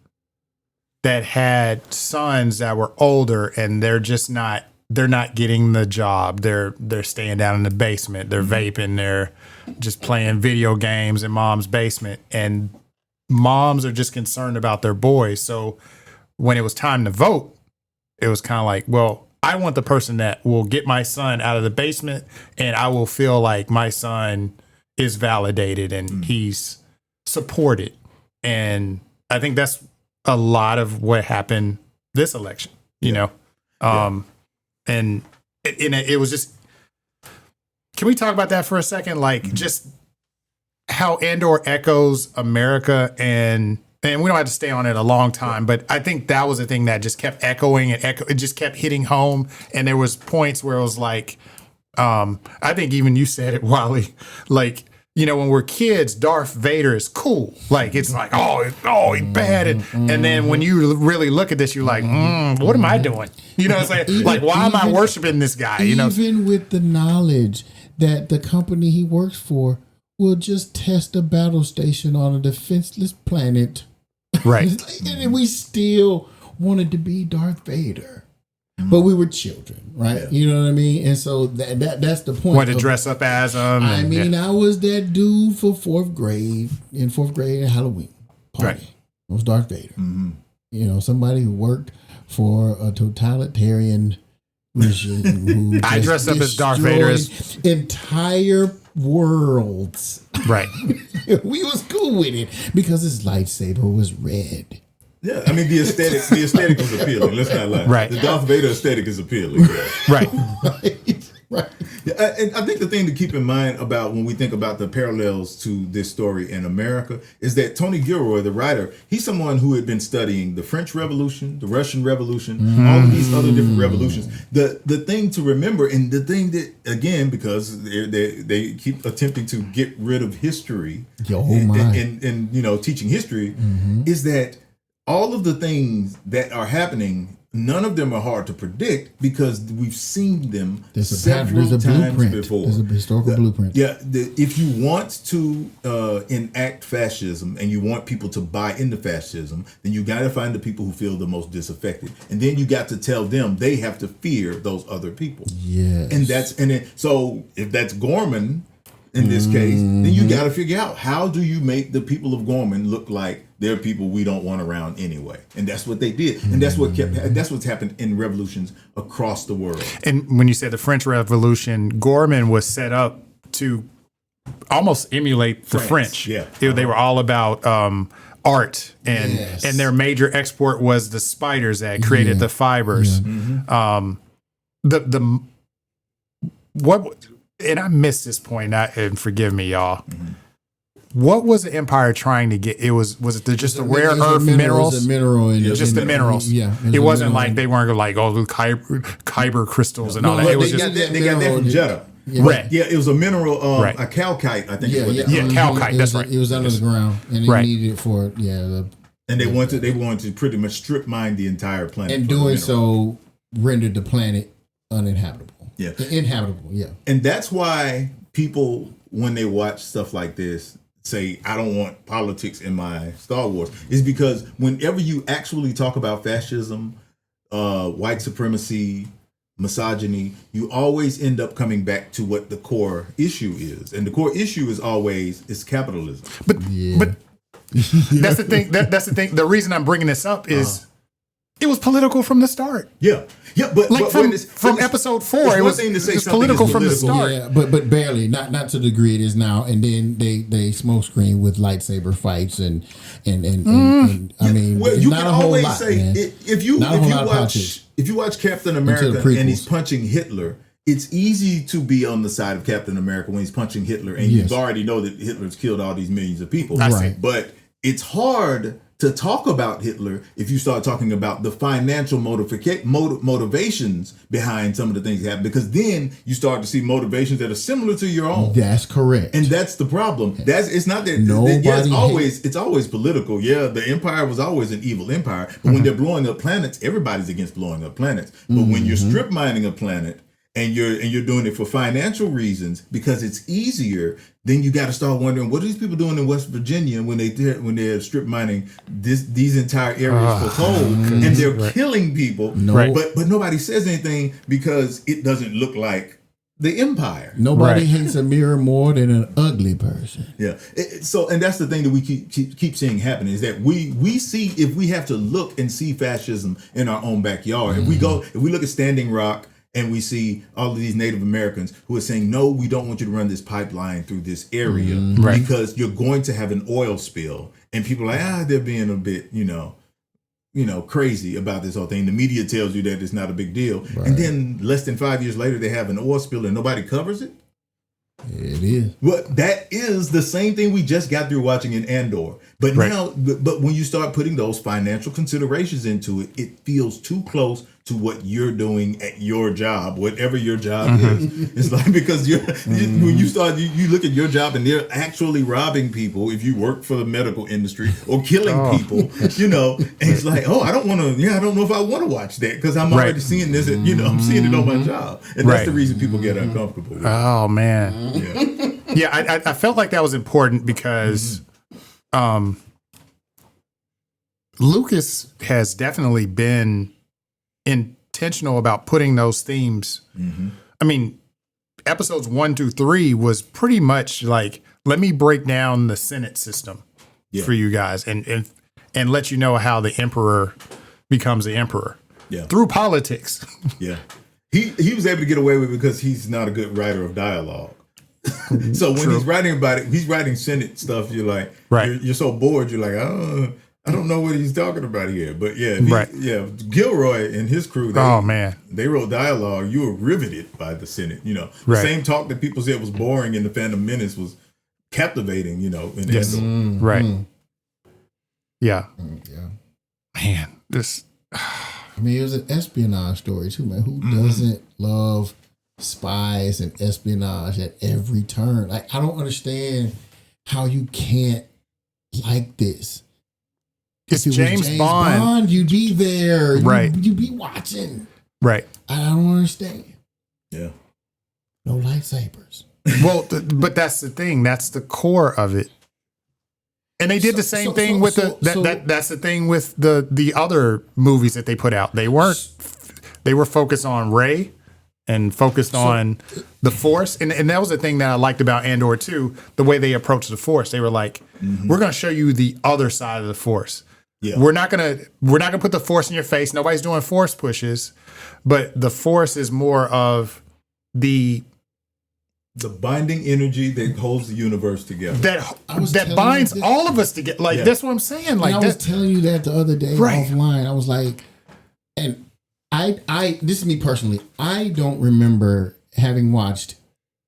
that had sons that were older, and they're not getting the job. They're staying down in the basement. They're vaping. They're just playing video games in mom's basement, and moms are just concerned about their boys. So when it was time to vote, it was kind of like, well, I want the person that will get my son out of the basement, and I will feel like my son is validated and he's supported. And I think that's a lot of what happened this election, you know? And it was just, can we talk about that for a second? Like just how Andor echoes America, and we don't have to stay on it a long time, but I think that was the thing that just kept echoing it just kept hitting home. And there was points where it was like, I think even you said it, Wally, like, you know, when we're kids, Darth Vader is cool. Like, it's like, oh, he's bad. And then when you really look at this, you're like, what am I doing? You know what I'm saying? Like, why am I worshiping this guy? You know, even with the knowledge that the company he works for will just test a battle station on a defenseless planet. Right. And we still wanted to be Darth Vader. But we were children, right? Yeah. You know what I mean? And so that's the point. Wanted to dress up as them. I mean, I was that dude for fourth grade and Halloween party. Right. It was Darth Vader. Mm-hmm. You know, somebody who worked for a totalitarian regime. Who I dressed up as Darth Vader. Entire worlds. Right. We was cool with it because his lightsaber was red. Yeah, I mean the aesthetic was appealing. Let's not lie. Right. The Darth Vader aesthetic is appealing. Right. Right. Yeah, and I think the thing to keep in mind about when we think about the parallels to this story in America is that Tony Gilroy, the writer, he's someone who had been studying the French Revolution, the Russian Revolution, all of these other different revolutions. The thing to remember, and the thing that, again, because they keep attempting to get rid of history and you know, teaching history, is that all of the things that are happening none of them are hard to predict because we've seen them several there's a times blueprint. before. There's a historical blueprint. Yeah, if you want to enact fascism and you want people to buy into fascism, then you got to find the people who feel the most disaffected, and then you got to tell them they have to fear those other people. Yes, so if that's Gorman in this case, then you got to figure out how do you make the people of Gorman look like they're people we don't want around anyway, and that's what they did, and that's what's happened in revolutions across the world. And when you say the French Revolution, Gorman was set up to almost emulate the French. Yeah, They were all about art, and their major export was the spiders that created the fibers. And I missed this point, and forgive me, y'all. What was the Empire trying to get? Was it just the rare earth minerals? It's a mineral Just the minerals. Yeah. It wasn't like they weren't like, the Kyber crystals and all that. It was they got that from Jeddah. Right. Yeah, it was a mineral, a calcite, I think. Calcite. That's right. It was under the ground, and they needed it for and they wanted to pretty much strip mine the entire planet. And doing so rendered the planet uninhabitable. Yeah. Inhabitable, yeah. And that's why people, when they watch stuff like this, say, I don't want politics in my Star Wars, is because whenever you actually talk about fascism, white supremacy, misogyny, you always end up coming back to what the core issue is. And the core issue is capitalism. But that's the thing. That's the thing. The reason I'm bringing this up is it was political from the start. Yeah, but from episode 4, it was political from the start. Yeah, but barely, not to the degree it is now. And then they smoke screen with lightsaber fights and I mean, well, you not can a whole always lot, say man. if you watch Captain America and he's punching Hitler, it's easy to be on the side of Captain America when he's punching Hitler, and you already know that Hitler's killed all these millions of people. Right. But it's hard to talk about Hitler if you start talking about the financial motivations behind some of the things that happen, because then you start to see motivations that are similar to your own. That's correct. And that's the problem. It's not that it's always political. Yeah, the empire was always an evil empire. But when they're blowing up planets, everybody's against blowing up planets. But when you're strip mining a planet and you're doing it for financial reasons because it's easier, then you got to start wondering, what are these people doing in West Virginia when they're strip mining these entire areas for coal, and they're killing people. But nobody says anything because it doesn't look like the empire. Nobody hates a mirror more than an ugly person. Yeah. And that's the thing that we keep seeing happen, is that we see, if we have to look and see fascism in our own backyard, if we look at Standing Rock, and we see all of these Native Americans who are saying, no, we don't want you to run this pipeline through this area because you're going to have an oil spill. And people are like, they're being a bit, crazy about this whole thing. The media tells you that it's not a big deal. Right. And then less than 5 years later, they have an oil spill and nobody covers it. It is. Well, that is the same thing we just got through watching in Andor. But now, but when you start putting those financial considerations into it, it feels too close to what you're doing at your job, whatever your job is. It's like, because when you look at your job and they're actually robbing people if you work for the medical industry, or killing people, and it's like, I don't know if I want to watch that because I'm already seeing this, I'm seeing it on my job. And that's the reason people get uncomfortable with it. Oh, man. Yeah. I felt like that was important because Lucas has definitely been intentional about putting those themes. I mean, episodes 1 through 3 was pretty much like, let me break down the Senate system for you guys and let you know how the emperor becomes the emperor through politics. He was able to get away with it because he's not a good writer of dialogue. So when he's writing about it, he's writing Senate stuff. You're like, you're so bored. You're like, I don't know what he's talking about here. But Gilroy and his crew, they wrote dialogue. You were riveted by the Senate. The same talk that people said was boring in The Phantom Menace was captivating. Yeah. Man, this. I mean, it was an espionage story too, man. Who doesn't love spies and espionage at every turn? Like, I don't understand how you can't like this. It's If it was James Bond. You'd be there. Right. You'd be watching. Right. I don't understand. Yeah. No lightsabers. Well, but that's the thing. That's the core of it. And they did the same thing with that's the thing with the other movies that they put out. They were focused on Rey and focused on the Force. And that was the thing that I liked about Andor too, the way they approached the Force. They were like, we're going to show you the other side of the Force. Yeah. We're not gonna put the Force in your face. Nobody's doing Force pushes, but the Force is more of the binding energy that holds the universe together. That binds all of us together. Like that's what I'm saying. Like I was telling you that the other day offline. I was like, and I this is me personally. I don't remember having watched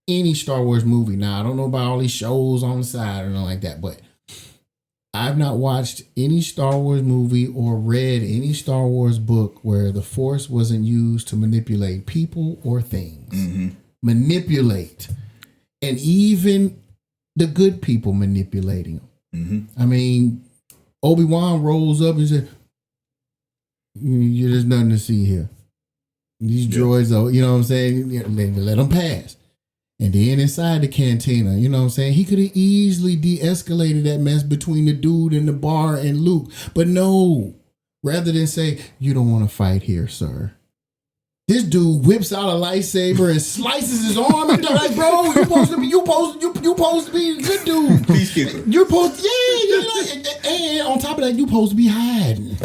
any Star Wars movie. Now I don't know about all these shows on the side or nothing like that, but I've not watched any Star Wars movie or read any Star Wars book where the Force wasn't used to manipulate people or things. Mm-hmm. Manipulate. And even the good people manipulating them. Mm-hmm. I mean, Obi-Wan rolls up and said, there's nothing to see here. These droids, you know what I'm saying? Let them pass. And then inside the cantina, you know what I'm saying? He could have easily de-escalated that mess between the dude in the bar and Luke. But no, rather than say, you don't want to fight here, sir. This dude whips out a lightsaber and slices his arm. And they're like, bro, you supposed to be a good dude. Peacekeeper. You're supposed, and on top of that, you're supposed to be hiding.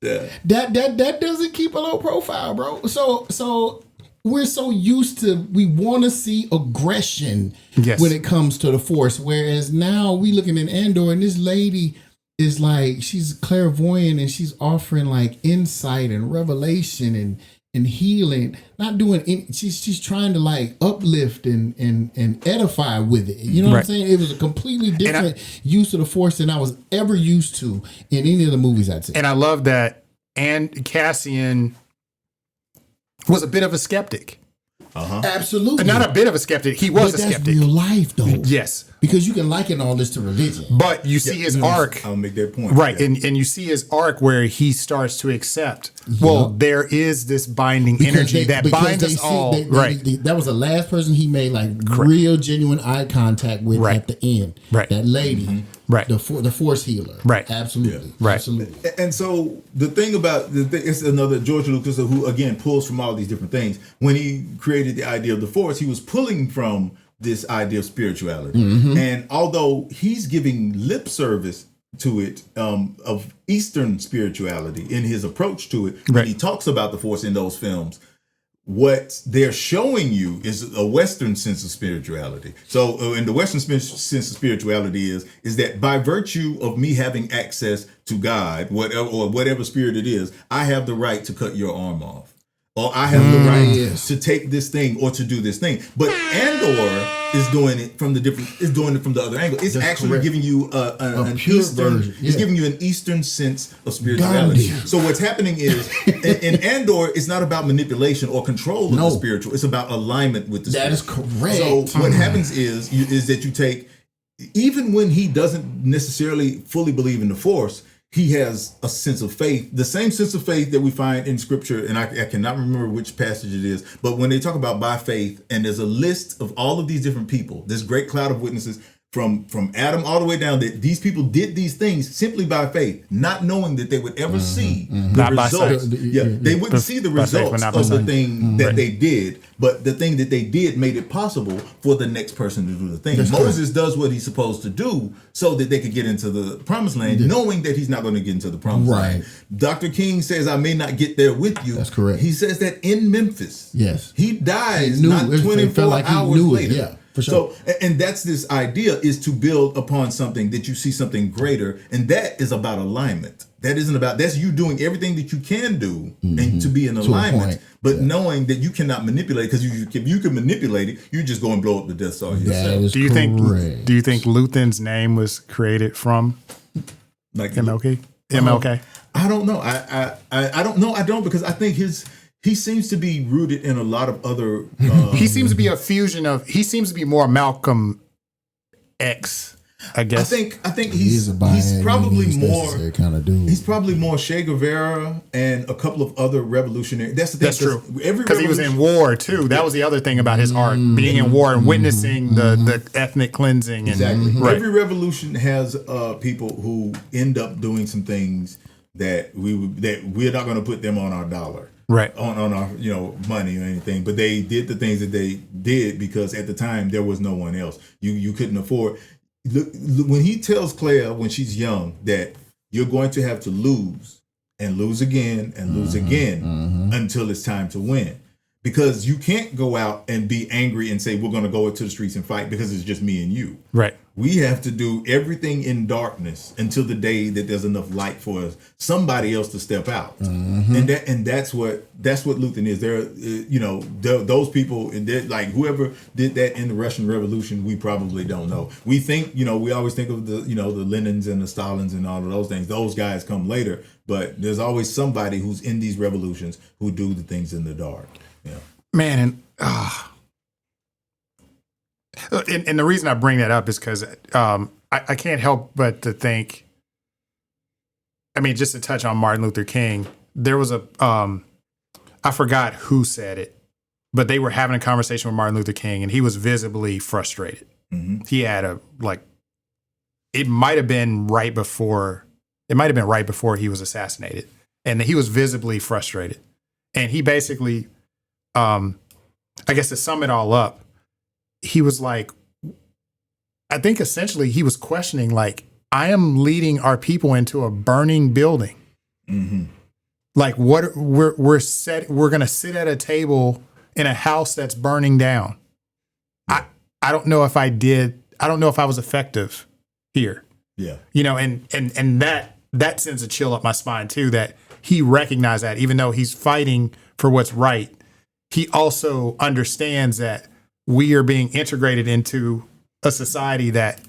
Yeah. That doesn't keep a low profile, bro. So we're so used to, we want to see aggression when it comes to the Force. Whereas now we looking at Andor and this lady is like, she's clairvoyant and she's offering like insight and revelation and healing, not doing any, she's trying to like uplift and edify with it. You know what I'm saying? It was a completely different use of the Force than I was ever used to in any of the movies I'd seen. And I love that. And Cassian was a bit of a skeptic. Absolutely. Not a bit of a skeptic. He was a skeptic. That's real life, though. Yes. Because you can liken all this to religion. But you see his arc. I'll make that point. Right. Yeah. And you see his arc where he starts to accept, well, there is this binding energy that binds us all. That was the last person he made like real genuine eye contact with at the end. Right. That lady. Mm-hmm. Right. The Force healer. Right. Absolutely. Yeah. Right. Absolutely. And so the thing about it's another George Lucas who again pulls from all these different things. When he created the idea of the Force, he was pulling from this idea of spirituality. Mm-hmm. And although he's giving lip service to it of Eastern spirituality in his approach to it, when he talks about the Force in those films, what they're showing you is a Western sense of spirituality. So in the Western sense of spirituality is that by virtue of me having access to God, whatever spirit it is, I have the right to cut your arm off. Or I have the right to take this thing or to do this thing. But Andor is doing it from the other angle. It's That's actually correct. Giving you an Eastern version. It's giving you an Eastern sense of spirituality. Gandhi. So what's happening is in Andor, it's not about manipulation or control of the spiritual. It's about alignment with the spirit. That is correct. So what happens is that you take, even when he doesn't necessarily fully believe in the Force, he has a sense of faith, the same sense of faith that we find in Scripture, and I cannot remember which passage it is, but when they talk about by faith, and there's a list of all of these different people, this great cloud of witnesses from Adam all the way down, that these people did these things simply by faith, not knowing that they would ever see the results. They wouldn't see the results of the thing that they did, but the thing that they did made it possible for the next person to do the thing. Moses does what he's supposed to do so that they could get into the promised land, knowing that he's not going to get into the promised land. Dr. King says, I may not get there with you. That's correct. He says that in Memphis. Yes. He dies not 24 hours later. Yeah. For sure. So, and that's this idea is to build upon something that you see something greater, and that is about alignment. That isn't about, that's you doing everything that you can do and to be in alignment, but knowing that you cannot manipulate, because if you can manipulate it, you just go and blow up the Death Star yourself. Do you think Luthen's name was created from like MLK? MLK? I don't know. I don't know. I don't, because I think he seems to be rooted in a lot of other. He seems to be a fusion of. He seems to be more Malcolm X. I guess. I think he's probably more kind of dude. He's probably more Che Guevara and a couple of other revolutionaries. That's the thing. That's true. Because he was in war too. That was the other thing about his art, being in war and witnessing the ethnic cleansing. And, exactly. Right. Every revolution has people who end up doing some things that we're not going to put them on our dollar. Right. On our money or anything, but they did the things that they did because at the time there was no one else. You couldn't afford. Look, when he tells Claire when she's young that you're going to have to lose and lose again and lose again until it's time to win, because you can't go out and be angry and say we're going to go into the streets and fight because it's just me and you. Right. We have to do everything in darkness until the day that there's enough light for us, somebody else to step out. And that's what Lutheran is. There, those people, and like whoever did that in the Russian Revolution, we probably don't know. We think, we always think of the Lenins and the Stalins and all of those things. Those guys come later, but there's always somebody who's in these revolutions who do the things in the dark. Yeah, man, and the reason I bring that up is because I can't help but to think. I mean, just to touch on Martin Luther King, there was I forgot who said it, but they were having a conversation with Martin Luther King, and he was visibly frustrated. He had it might have been right before he was assassinated, and he was visibly frustrated, and he basically. I guess to sum it all up, he was like, I think essentially he was questioning, like, I am leading our people into a burning building. Like, what we're going to sit at a table in a house that's burning down. I don't know if I was effective here. Yeah. And that sends a chill up my spine too, that he recognized that even though he's fighting for what's right, he also understands that we are being integrated into a society that,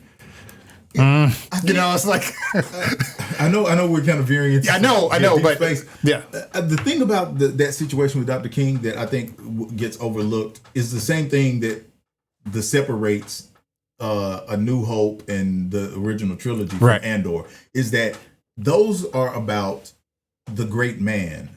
it's like. I know we're kind of veering into. I know, but space. Yeah. The thing about that situation with Dr. King that I think gets overlooked is the same thing that separates A New Hope and the original trilogy from Andor, is that those are about the great man.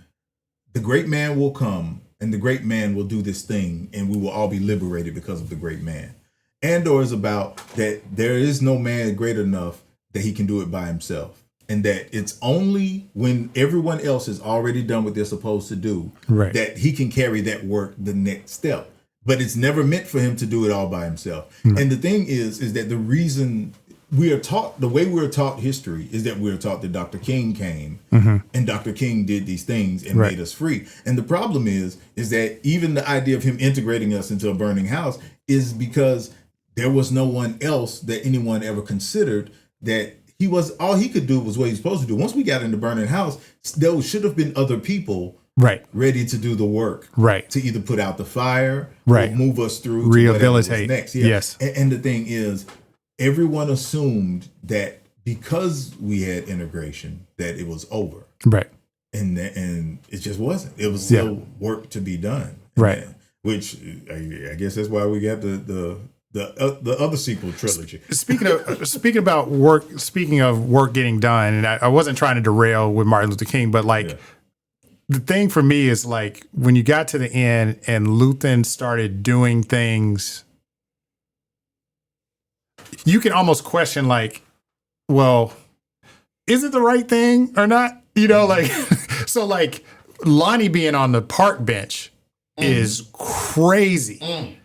The great man will come. And the great man will do this thing, and we will all be liberated because of the great man. Andor is about that there is no man great enough that he can do it by himself. And that it's only when everyone else is already done what they're supposed to do that he can carry that work the next step. But it's never meant for him to do it all by himself. And the thing is that the reason we are taught, the way we're taught history is that we're taught that Dr. King came and Dr. King did these things and made us free. And the problem is that even the idea of him integrating us into a burning house is because there was no one else that anyone ever considered that all he could do was what he was supposed to do. Once we got in the burning house, there should have been other people ready to do the work, to either put out the fire, or move us through, rehabilitate. Next. Yes. And the thing is, everyone assumed that because we had integration, that it was over. Right. And it just wasn't. It was still work to be done. Which I guess that's why we got the other sequel trilogy. Speaking of work getting done, and I wasn't trying to derail with Martin Luther King, but the thing for me is like when you got to the end and Luthen started doing things, you can almost question like, well, is it the right thing or not? So like Lonnie being on the park bench is crazy.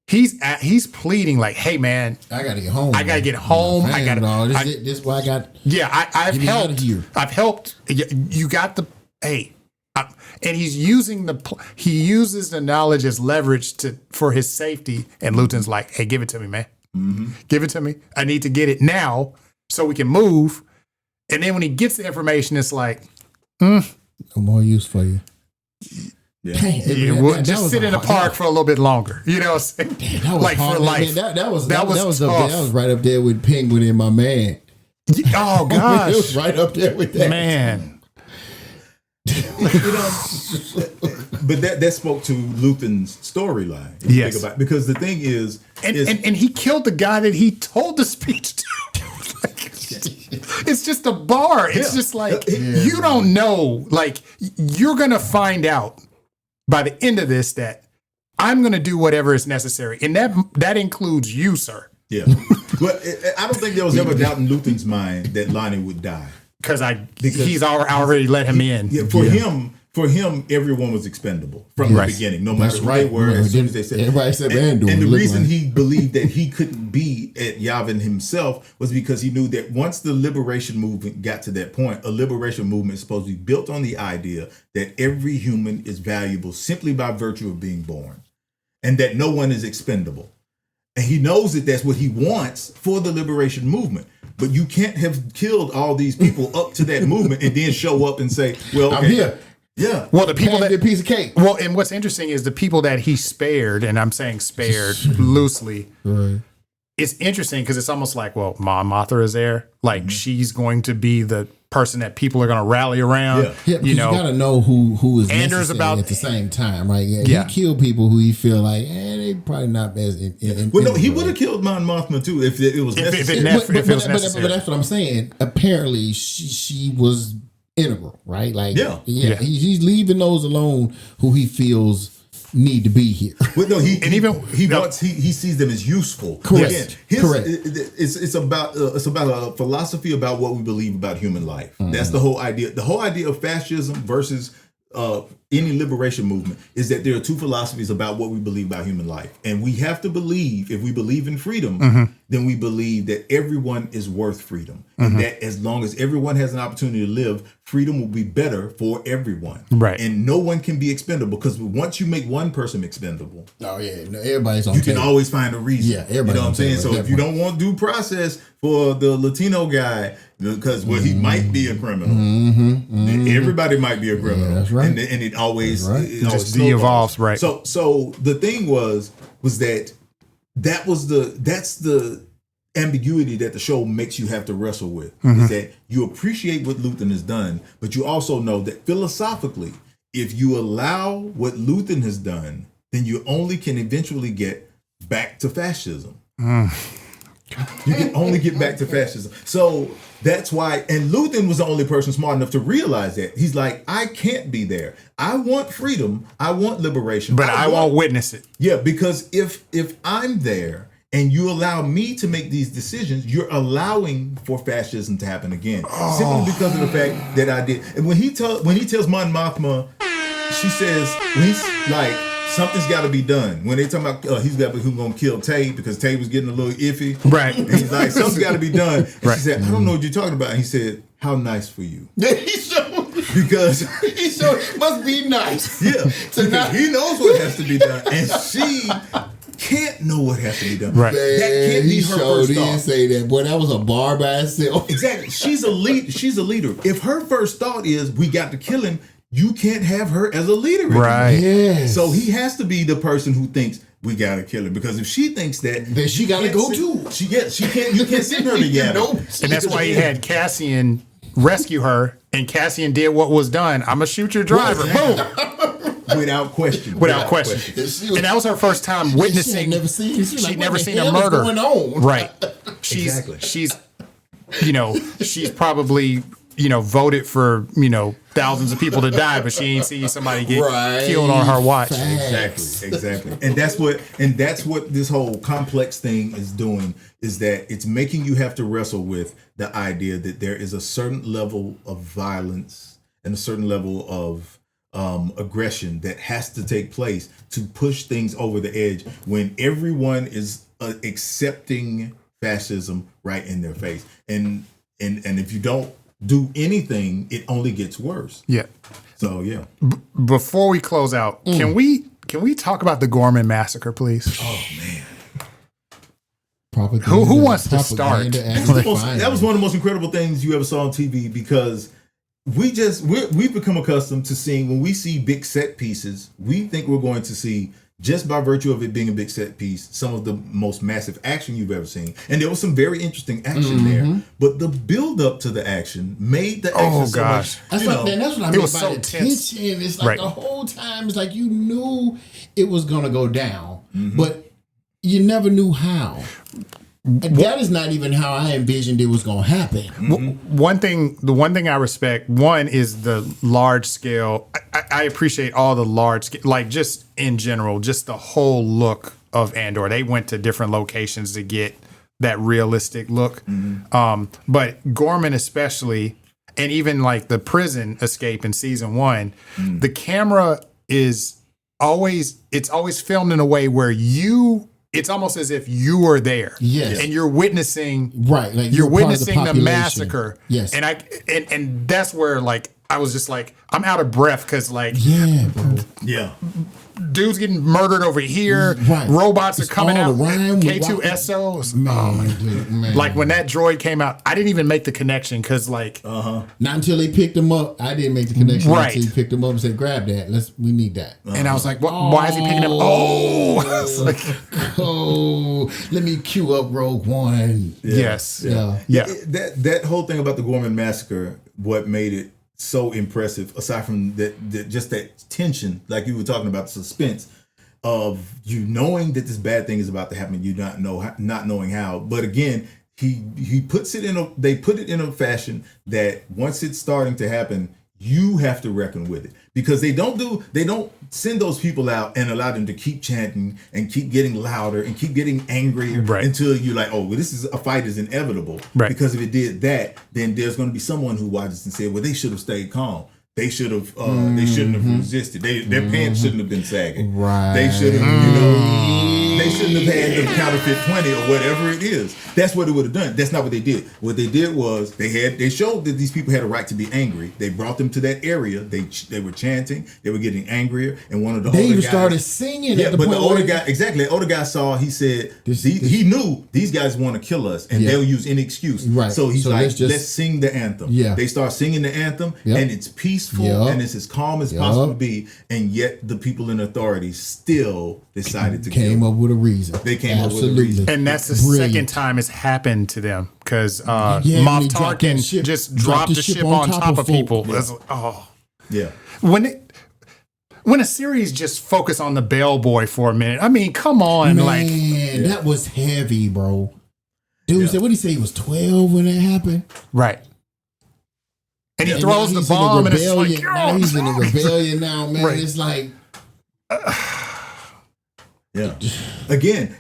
He's pleading like, hey man, I gotta get home. I gotta get home. This is why I got. Yeah, I've get me helped. out of here. I've helped. You got the and he's using he uses the knowledge as leverage for his safety. And Luthen's like, hey, give it to me, man. Give it to me. I need to get it now so we can move. And then when he gets the information, it's like, no more use for you. We'll just sit in the park for a little bit longer. You know what I'm saying? That was like hard. for life. That was tough. right up there with Penguin and my man. Oh gosh. It was right up there with that. Man. But that spoke to Luthen's storyline. Because the thing is, and he killed the guy that he told the speech to. It's just a bar. It's just like, you don't know. Like, you're going to find out by the end of this that I'm going to do whatever is necessary. And that includes you, sir. Yeah. But I don't think there was ever a doubt in Luthen's mind that Lonnie would die. Because he's already let him in. Yeah, for him, everyone was expendable from the beginning, no matter who they were. As soon as they said, everybody said Andor. And the reason he believed that he couldn't be at Yavin himself was because he knew that once the liberation movement got to that point, a liberation movement is supposed to be built on the idea that every human is valuable simply by virtue of being born, and that no one is expendable. And he knows that that's what he wants for the liberation movement. But you can't have killed all these people up to that movement and then show up and say, well, okay, I'm here. Yeah. Well, the people that piece of cake. Well, and what's interesting is the people that he spared, and I'm saying spared loosely. Right. It's interesting because it's almost like, well, Mon Mothma is there. Like she's going to be the person that people are going to rally around. Yeah, you got to know who is Andor's necessary at the same time, right? Yeah. He killed people who he feel like, they probably not as. Well, no, he would have killed Mon Mothma too if it was necessary. If it was necessary. But that's what I'm saying. Apparently, she was integral, right? Like, he's leaving those alone who he feels need to be here. Well, no, he sees them as useful. Correct. Again, Correct. It's about a philosophy about what we believe about human life. Mm-hmm. That's the whole idea. The whole idea of fascism versus any liberation movement is that there are two philosophies about what we believe about human life, and we have to believe, if we believe in freedom, then we believe that everyone is worth freedom, and that as long as everyone has an opportunity to live, freedom will be better for everyone. Right. And no one can be expendable, because once you make one person expendable, everybody's on. You can always find a reason. Yeah, everybody. You know what I'm saying? So if you don't want due process for the Latino guy, because he might be a criminal, everybody might be a criminal. Yeah, that's right. And it always it just de-evolves, right? So the thing was that's the ambiguity that the show makes you have to wrestle with. Is that you appreciate what Luthen has done, but you also know that philosophically, if you allow what Luthen has done, then you only can eventually get back to fascism. You can only get back to fascism. So that's why, and Luthen was the only person smart enough to realize that. He's like, I can't be there. I want freedom. I want liberation. But I won't witness it. Yeah, because if I'm there and you allow me to make these decisions, you're allowing for fascism to happen again. Simply because of the fact that I did. And when he tells Mon Mothma, she says, he's like, something's got to be done. When they talking about who's going to kill Tay because Tay was getting a little iffy. Right. And he's like, something's got to be done. And right. She said, I don't know what you're talking about. And he said, how nice for you. Yeah, he showed. Because he showed must be nice. Yeah. Because he knows what has to be done. And she can't know what has to be done. Right. That can't be her first He thought. didn't say that. Boy, that was a bar by itself. Exactly. She's a leader. If her first thought is we got to kill him, you can't have her as a leader. Right. Yes. So he has to be the person who thinks we gotta kill him, because if she thinks that, then she gotta go too. She can't. You can't send her to Yavin. Nope. And that's why he had Cassian rescue her, and Cassian did what was done. I'm gonna shoot your driver. Boom. Without question. Without question. And that was her first time witnessing. She'd never seen a murder. Going on? Right. She's probably voted for thousands of people to die, but she ain't seen somebody get killed on her watch. Exactly. And that's what this whole complex thing is doing, is that it's making you have to wrestle with the idea that there is a certain level of violence and a certain level of aggression that has to take place to push things over the edge when everyone is accepting fascism right in their face. And if you don't do anything, it only gets worse. Yeah. So yeah. Before we close out, can we talk about the Gorman massacre, please? Oh man. Who wants to start? That was one of the most incredible things you ever saw on TV, because we've become accustomed to seeing, when we see big set pieces, we think we're going to see, just by virtue of it being a big set piece, some of the most massive action you've ever seen. And there was some very interesting action there. But the build up to the action made the action so much. That's what I mean by so the tension. It's like the whole time, it's like you knew it was going to go down. But you never knew how. That is not even how I envisioned it was going to happen. The one thing I respect, one is the large scale. I appreciate all the large scale, like just in general, just the whole look of Andor. They went to different locations to get that realistic look. But Gorman especially, and even like the prison escape in season 1, the camera is always filmed in a way where it's almost as if you were there. Yes. And you're witnessing Right. Like you're part of the witnessing the population. massacre. Yes. And that's where like I was just like, I'm out of breath because like Yeah, bro. Yeah. dudes getting murdered over here. Right. Robots It's are coming all out. around with K2SOs. Man. Like when that droid came out, I didn't even make the connection because like Not until they picked him up. I didn't make the connection Right. until he picked him up and said, grab that. We need that. and I was like, why is he picking him? Oh, It's like, Oh, let me cue up Rogue One. yes. Yeah. Yeah. That whole thing about the Gorman massacre, what made it so impressive, aside from that just that tension, like you were talking about, the suspense of you knowing that this bad thing is about to happen, you not knowing how. But again, they put it in a fashion that once it's starting to happen, you have to reckon with it, because they don't send those people out and allow them to keep chanting and keep getting louder and keep getting angrier until you're like, oh, well, a fight is inevitable. Right. Because if it did that, then there's going to be someone who watches and said, well, they should have stayed calm. They should have. They shouldn't have resisted. Their pants shouldn't have been sagging. Right. They should have. They shouldn't have had the counterfeit 20 or whatever it is. That's what it would have done. That's not what they did. What they did was they showed that these people had a right to be angry. They brought them to that area. They were chanting. They were getting angrier. And one of the They older even guys started singing. Yeah, at the but point the older where- guy, exactly. The older guy saw. He said he knew these guys want to kill us, and they'll use any excuse. Right. So he's So like, let's let's sing the anthem. Yeah. They start singing the anthem, Yep. and it's peaceful Yep. and it's as calm as possible to be, and yet the people in authority still decided to came kill. up with a reason. They came up with a Absolutely. reason. And that's the Brilliant. second time it's happened to them because when Moff he dropped that Tarkin ship- just dropped dropped the ship on top of folk. people. Yeah. That's like, oh. Yeah. When a series just focus on the bellboy for a minute, I mean, come on, Man, that was heavy, bro. Dude said, what did he say? He was 12 when that happened? right. And he And throws now the he's in bomb, and it's rebellion. like, now he's in a rebellion now, man. Right. It's like, Yeah. Again,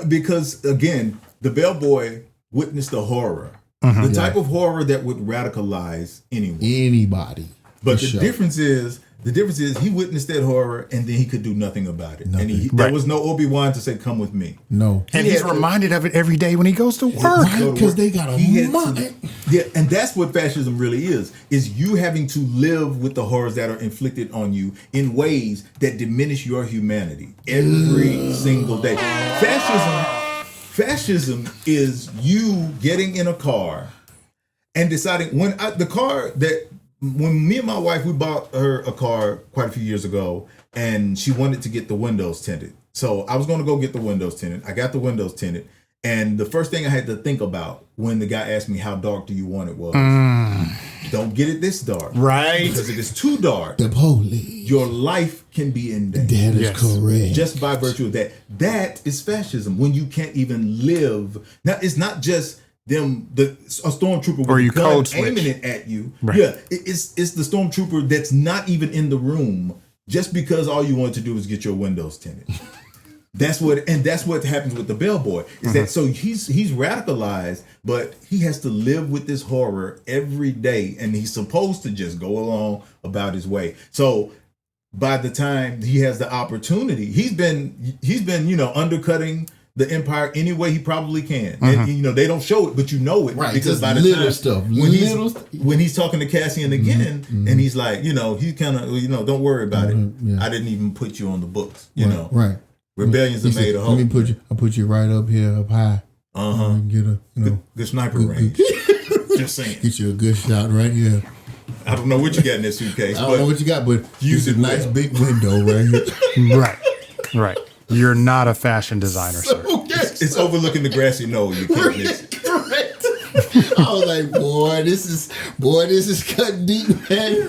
because again, the bellboy witnessed the horror, the type of horror that would radicalize anyone. anybody. But For the sure. difference is he witnessed that horror and then he could do nothing about it. And there Right. was no Obi-Wan to say, "Come with me." No. and He he's had to- reminded of it every day when he goes to work. Right, Go to because work. they got a He had to- mind. Yeah, and that's what fascism really is you having to live with the horrors that are inflicted on you in ways that diminish your humanity every single day. Fascism is you getting in a car and deciding when me and my wife, we bought her a car quite a few years ago, and she wanted to get the windows tinted. So I was going to go get the windows tinted. I got the windows tinted. And the first thing I had to think about when the guy asked me, how dark do you want it, was, don't get it this dark. Right. Because if it's too dark, The police. your life can be in danger. That is Yes. correct. Just by virtue of that. That is fascism, when you can't even live. Now, it's not just them, a stormtrooper with Or a you gun code switch. aiming it at you. Right. Yeah, it's the stormtrooper that's not even in the room just because all you want to do is get your windows tinted. That's what happens with the bellboy. Is that so he's radicalized, but he has to live with this horror every day, and he's supposed to just go along about his way. So by the time he has the opportunity, he's been undercutting the Empire any way he probably can. And they don't show it, but you know it. Right, Because just by the little time stuff. when he's talking to Cassian again, and he's like, he's kind of, don't worry about it. yeah. I didn't even put you on the books. Right. Rebellions He are said, made of Let me hope. I'll put you right up here, up high. Get a, The sniper range. Just saying. get you a good shot right here. I don't know what you got in that suitcase, I don't know but what you got, but use use a it nice well. big window right here. Right. You're not a fashion designer, sir. it's overlooking the grassy knoll. You can't miss it. Correct. I was like, boy, this is cutting deep, man.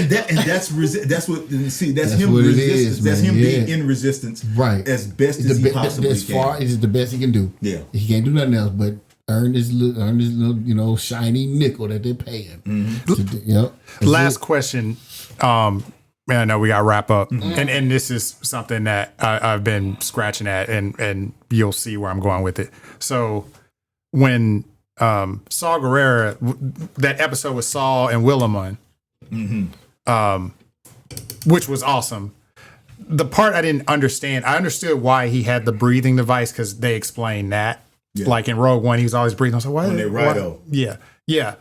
That's what see. That's him. What it resistance. is, That's man. him being in resistance, right? As best as he possibly as far can. as the best he can do. Yeah, he can't do nothing else but earn his little, shiny nickel that they're paying. Last question. I know we got to wrap up, and this is something that I've been scratching at, and you'll see where I'm going with it. So when Saw Gerrera, that episode with Saul and Willimon, which was awesome. The part I didn't understand, I understood why he had the breathing device because they explained that. Yeah. Like in Rogue One, he was always breathing. I was like, why? When they Rido. Yeah.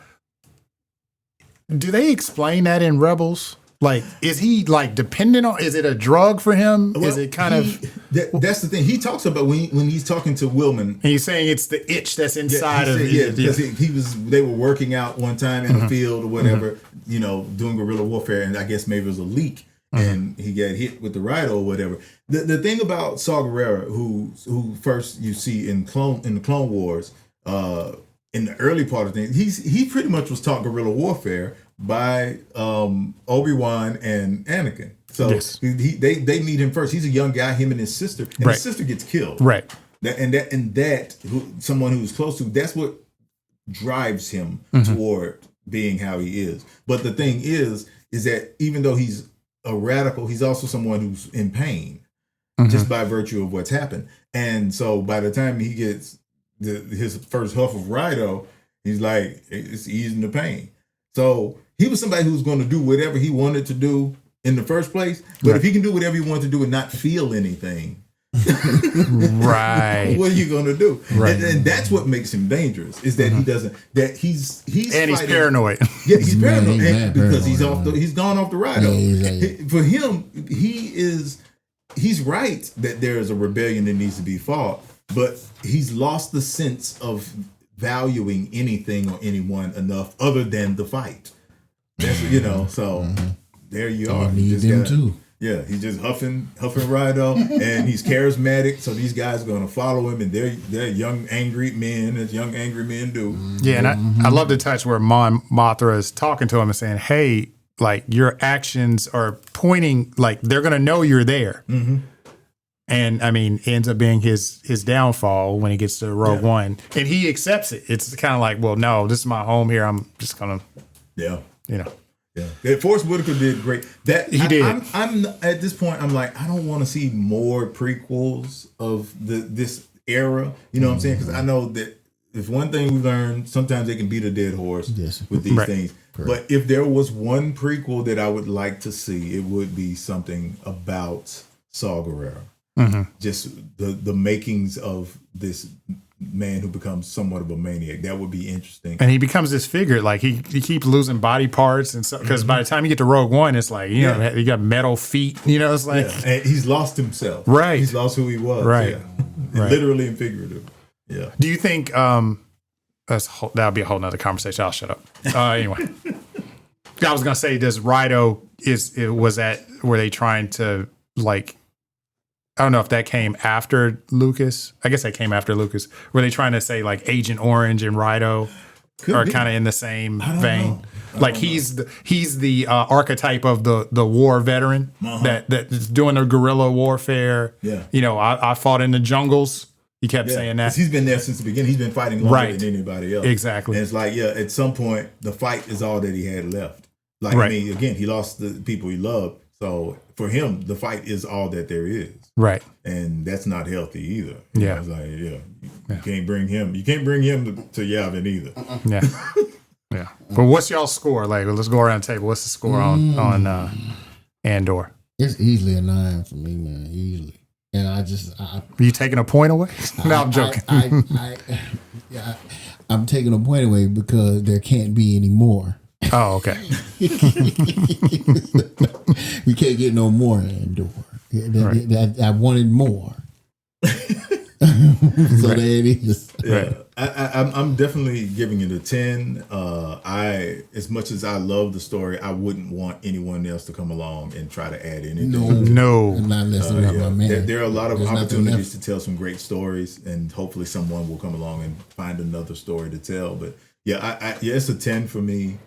Do they explain that in Rebels? Like, is he like dependent on? Is it a drug for him? Well, is it kind of? That's the thing. He talks about when he's talking to Wilman. And he's saying it's the itch that's inside of him. Because he was. They were working out one time in a field or whatever. Doing guerrilla warfare, and I guess maybe it was a leak, and he got hit with the Rido or whatever. The thing about Saw Gerrera, who first you see in the Clone Wars, in the early part of things, he pretty much was taught guerrilla warfare by Obi-Wan and Anakin. So they meet him first. He's a young guy, him and his sister, and his sister gets killed. Right. Someone who's close to, that's what drives him toward being how he is. But the thing is that even though he's a radical, he's also someone who's in pain just by virtue of what's happened. And so by the time he gets his first huff of Rido, he's like, it's easing the pain. So he was somebody who was going to do whatever he wanted to do in the first place. But if he can do whatever he wanted to do and not feel anything, right? What are you going to do? Right. And that's what makes him dangerous. Is that he doesn't. That he's and he's paranoid. Yeah, he's paranoid because paranoid. He's gone off the ride. For him, he's right that there is a rebellion that needs to be fought, but he's lost the sense of valuing anything or anyone enough other than the fight. That's so there you are. Need them too. Yeah, he's just huffing Rido, and he's charismatic. So these guys are going to follow him, and they're young angry men, as young angry men do. Yeah, and I love the touch where Mon Mothra is talking to him and saying, "Hey, like your actions are pointing, like they're going to know you're there." And I mean, it ends up being his downfall when he gets to Rogue One, and he accepts it. It's kind of like, well, no, this is my home here. I'm just gonna, Yeah. Forrest Whitaker did great. He did. I'm at this point. I'm like, I don't want to see more prequels of this era. You know what I'm saying? Because I know that if one thing we learned, sometimes they can beat a dead horse with these things. Correct. But if there was one prequel that I would like to see, it would be something about Saw Gerrera. Just the makings of this man who becomes somewhat of a maniac. That would be interesting. And he becomes this figure, like he keeps losing body parts, and so because by the time you get to Rogue One, it's like you know you got metal feet. It's like and he's lost himself. Right, he's lost who he was. Right, literally and figuratively. Yeah. Do you think that'll be a whole nother conversation? I'll shut up. Anyway, I was gonna say, does Rido were they trying to like? I don't know if that came after Lucas. I guess that came after Lucas. Were they trying to say like Agent Orange and Rido are kind of in the same vein? Like he's the archetype of the war veteran that's doing the guerrilla warfare. Yeah. I fought in the jungles. He kept saying that. He's been there since the beginning. He's been fighting longer than anybody else. Exactly. And it's like, at some point, the fight is all that he had left. Like, I mean, again, he lost the people he loved. So for him, the fight is all that there is. Right. And that's not healthy either. It's like, you can't bring him. You can't bring him to Yavin either. Yeah. Yeah. But what's y'all's score? Like, let's go around the table. What's the score on Andor? It's easily a 9 for me, man. Easily. And are you taking a point away? No, I'm joking. I'm taking a point away because there can't be any more. Oh, okay. We can't get no more Andor. I wanted more. So there it is. Yeah, I'm definitely giving it a 10. As much as I love the story, I wouldn't want anyone else to come along and try to add anything. No. I'm not listening to my man. There are a lot of opportunities to tell some great stories, and hopefully someone will come along and find another story to tell. But Yeah, it's a 10 for me.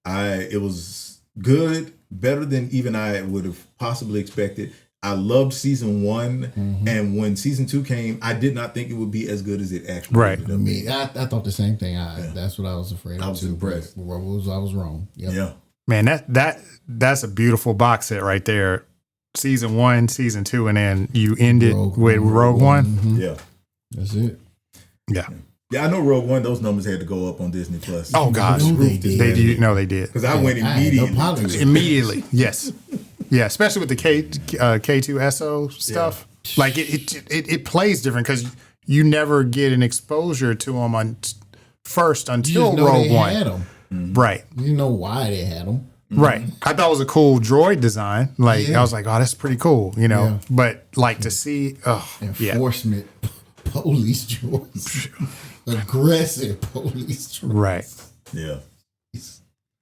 It was good, better than even I would have possibly expected. I loved season 1, and when season 2 came, I did not think it would be as good as it actually ended up being. I thought the same thing. That's what I was afraid of. I was impressed. I was wrong. Yep. Yeah. Man, that's a beautiful box set right there. Season 1, season 2, and then you end it with Rogue One. Mm-hmm. Yeah. That's it. Yeah. Yeah, I know Rogue One, those numbers had to go up on Disney Plus. Oh, gosh. They did. They did. Because I went immediately. Immediately, yes. Yeah, especially with the K2SO stuff. Yeah. Like, it plays different because you never get an exposure to them first until Rogue One. Had them. Right. You didn't know why they had them. Right. I thought it was a cool droid design. Like, I was like, oh, that's pretty cool, Yeah. But, like, to see... Enforcement police droids. Aggressive police droids. Right. Yeah.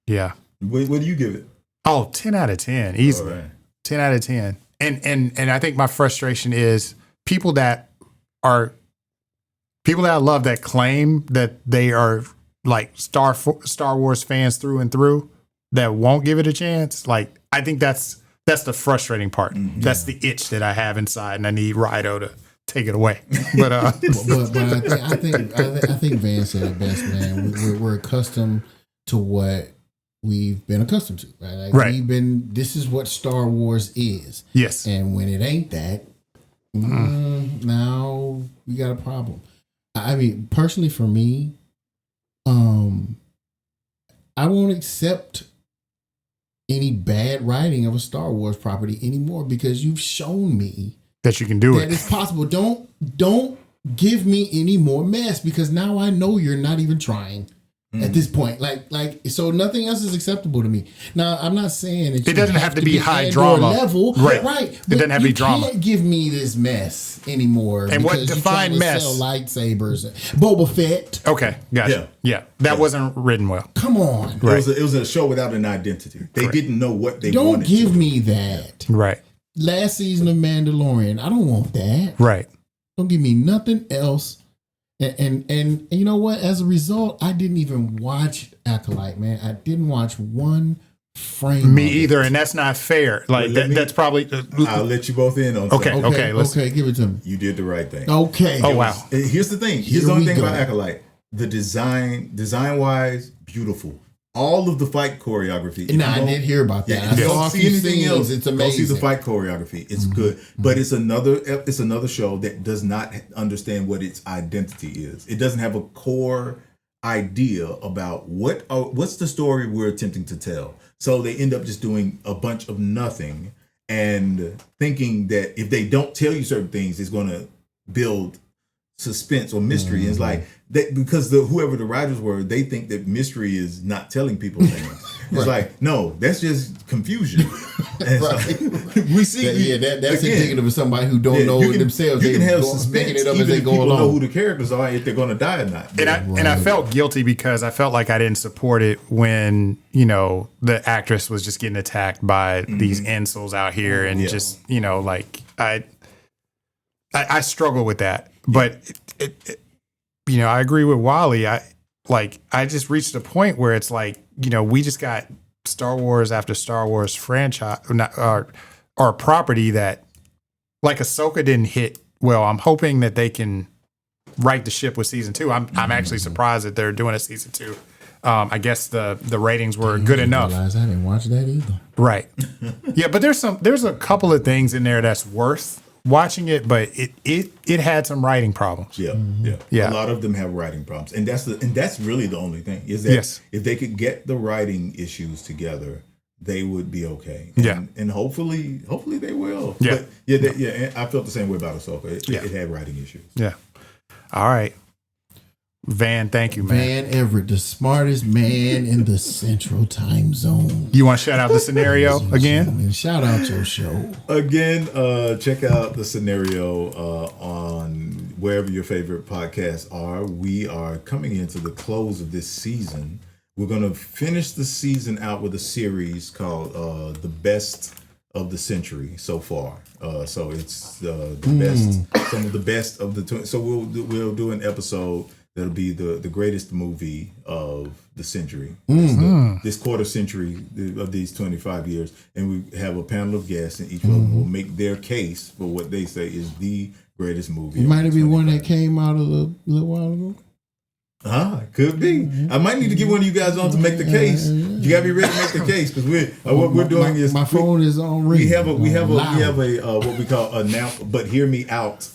Yeah. What do you give it? Oh, 10 out of 10. Easily. Right. 10 out of 10. And I think my frustration is people that I love that claim that they are like Star Wars fans through and through that won't give it a chance. Like, I think that's the frustrating part. Mm-hmm. That's the itch that I have inside, and I need Rido to take it away. But I think Van said it best, man. We're accustomed to what we've been accustomed to, right? Like this is what Star Wars is. Yes. And when it ain't that, now we got a problem. I mean, personally for me, I won't accept any bad writing of a Star Wars property anymore because you've shown me that you can do it. That it's possible. Don't give me any more mess because now I know you're not even trying. At this point, so nothing else is acceptable to me. Now, I'm not saying it doesn't have to be high drama level, right? It doesn't have to be drama. You can't give me this mess anymore. And what define mess? Sell lightsabers, Boba Fett. Okay, gotcha. Yeah. That wasn't written well. Come on, right? It was a show without an identity. They didn't know what they wanted. Don't give me that. Right. Last season of Mandalorian, I don't want that. Right. Don't give me nothing else. And you know what? As a result, I didn't even watch Acolyte, man. I didn't watch one frame. Me either, and that's not fair. Like that's probably. I'll let you both in on. Okay. Give it to me. You did the right thing. Okay. Oh wow. Here's the thing. Here's the only thing about Acolyte. The design wise, beautiful. All of the fight choreography. I didn't hear about that. I saw see anything else. It's amazing. Don't see the fight choreography. It's good, but it's another show that does not understand what its identity is. It doesn't have a core idea about what's the story we're attempting to tell. So they end up just doing a bunch of nothing and thinking that if they don't tell you certain things, it's going to build suspense or mystery. And it's like that because whoever the writers were, they think that mystery is not telling people things. It's like, no, that's just confusion. We see that's indicative of somebody who don't know themselves. You can have suspense it up even as they if go people along. know who the characters are, if they're going to die or not. And I felt guilty because I felt like I didn't support it when the actress was just getting attacked by these incels out here and just I struggle with that. But I agree with Wally. I just reached a point where it's like, we just got Star Wars after Star Wars franchise or property that like Ahsoka didn't hit well. I'm hoping that they can right the ship with season 2. I'm actually surprised that they're doing a season 2. I guess the ratings were good enough. I didn't watch that either. Right. Yeah, but there's a couple of things in there that's worth watching it, but it had some writing problems. Yeah. A lot of them have writing problems, and that's really the only thing is that if they could get the writing issues together, they would be okay. And hopefully they will. Yeah, but and I felt the same way about Ahsoka. It had writing issues. Yeah. All right. Van, thank you, man. Van Everett, the smartest man in the Central Time Zone. You want to shout out the scenario again? Shout out your show. Again, check out the scenario on wherever your favorite podcasts are. We are coming into the close of this season. We're going to finish the season out with a series called The Best of the Century so far. So it's the best, some of the best of the... So we'll do an episode that'll be the greatest movie of the century, this quarter century of these 25 years. And we have a panel of guests, and each one will make their case for what they say is the greatest movie. Might it be one that came out a little while ago? Could be. I might need to get one of you guys on to make the case. You gotta be ready to make the case, because what we're doing is my phone is on ring. We have a what we call a now, but hear me out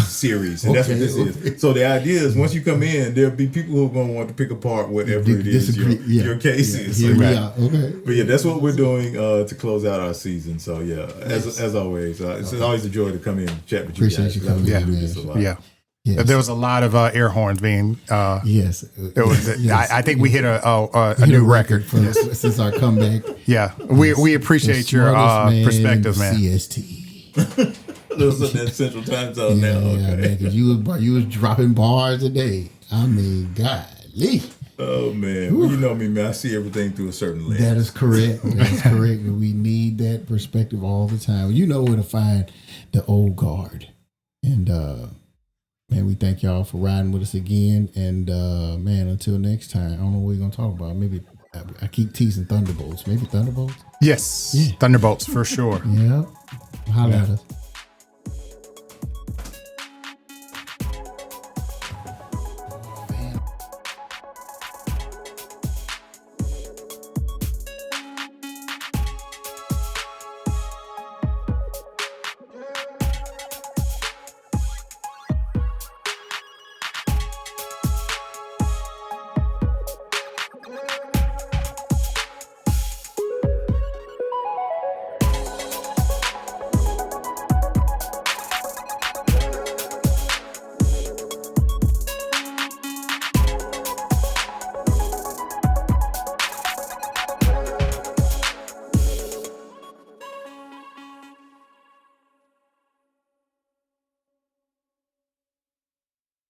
series, and that's what this is. So the idea is, once you come in, there'll be people who are going to want to pick apart whatever it is your case is. Hear me out. Okay. But yeah, that's what we're doing to close out our season. So yeah, as always, it's always a joy to come in and chat with you guys. Appreciate you coming in. Yeah. Yes. There was a lot of air horns being. Yes. There was. I think we hit a new record since our comeback. Yeah, we appreciate your perspective, man. CST. Those are that Central Time Zone now. Yeah, man, because you was dropping bars today. I mean, golly. Oh man, well, you know me, man. I see everything through a certain lens. That is correct. That is correct. We need that perspective all the time. You know where to find the old guard. And man, we thank y'all for riding with us again. And man, until next time, I don't know what we're gonna talk about. Maybe I keep teasing Thunderbolts. Maybe Thunderbolts. Yes, yeah. Thunderbolts for sure. Yeah, holla at us.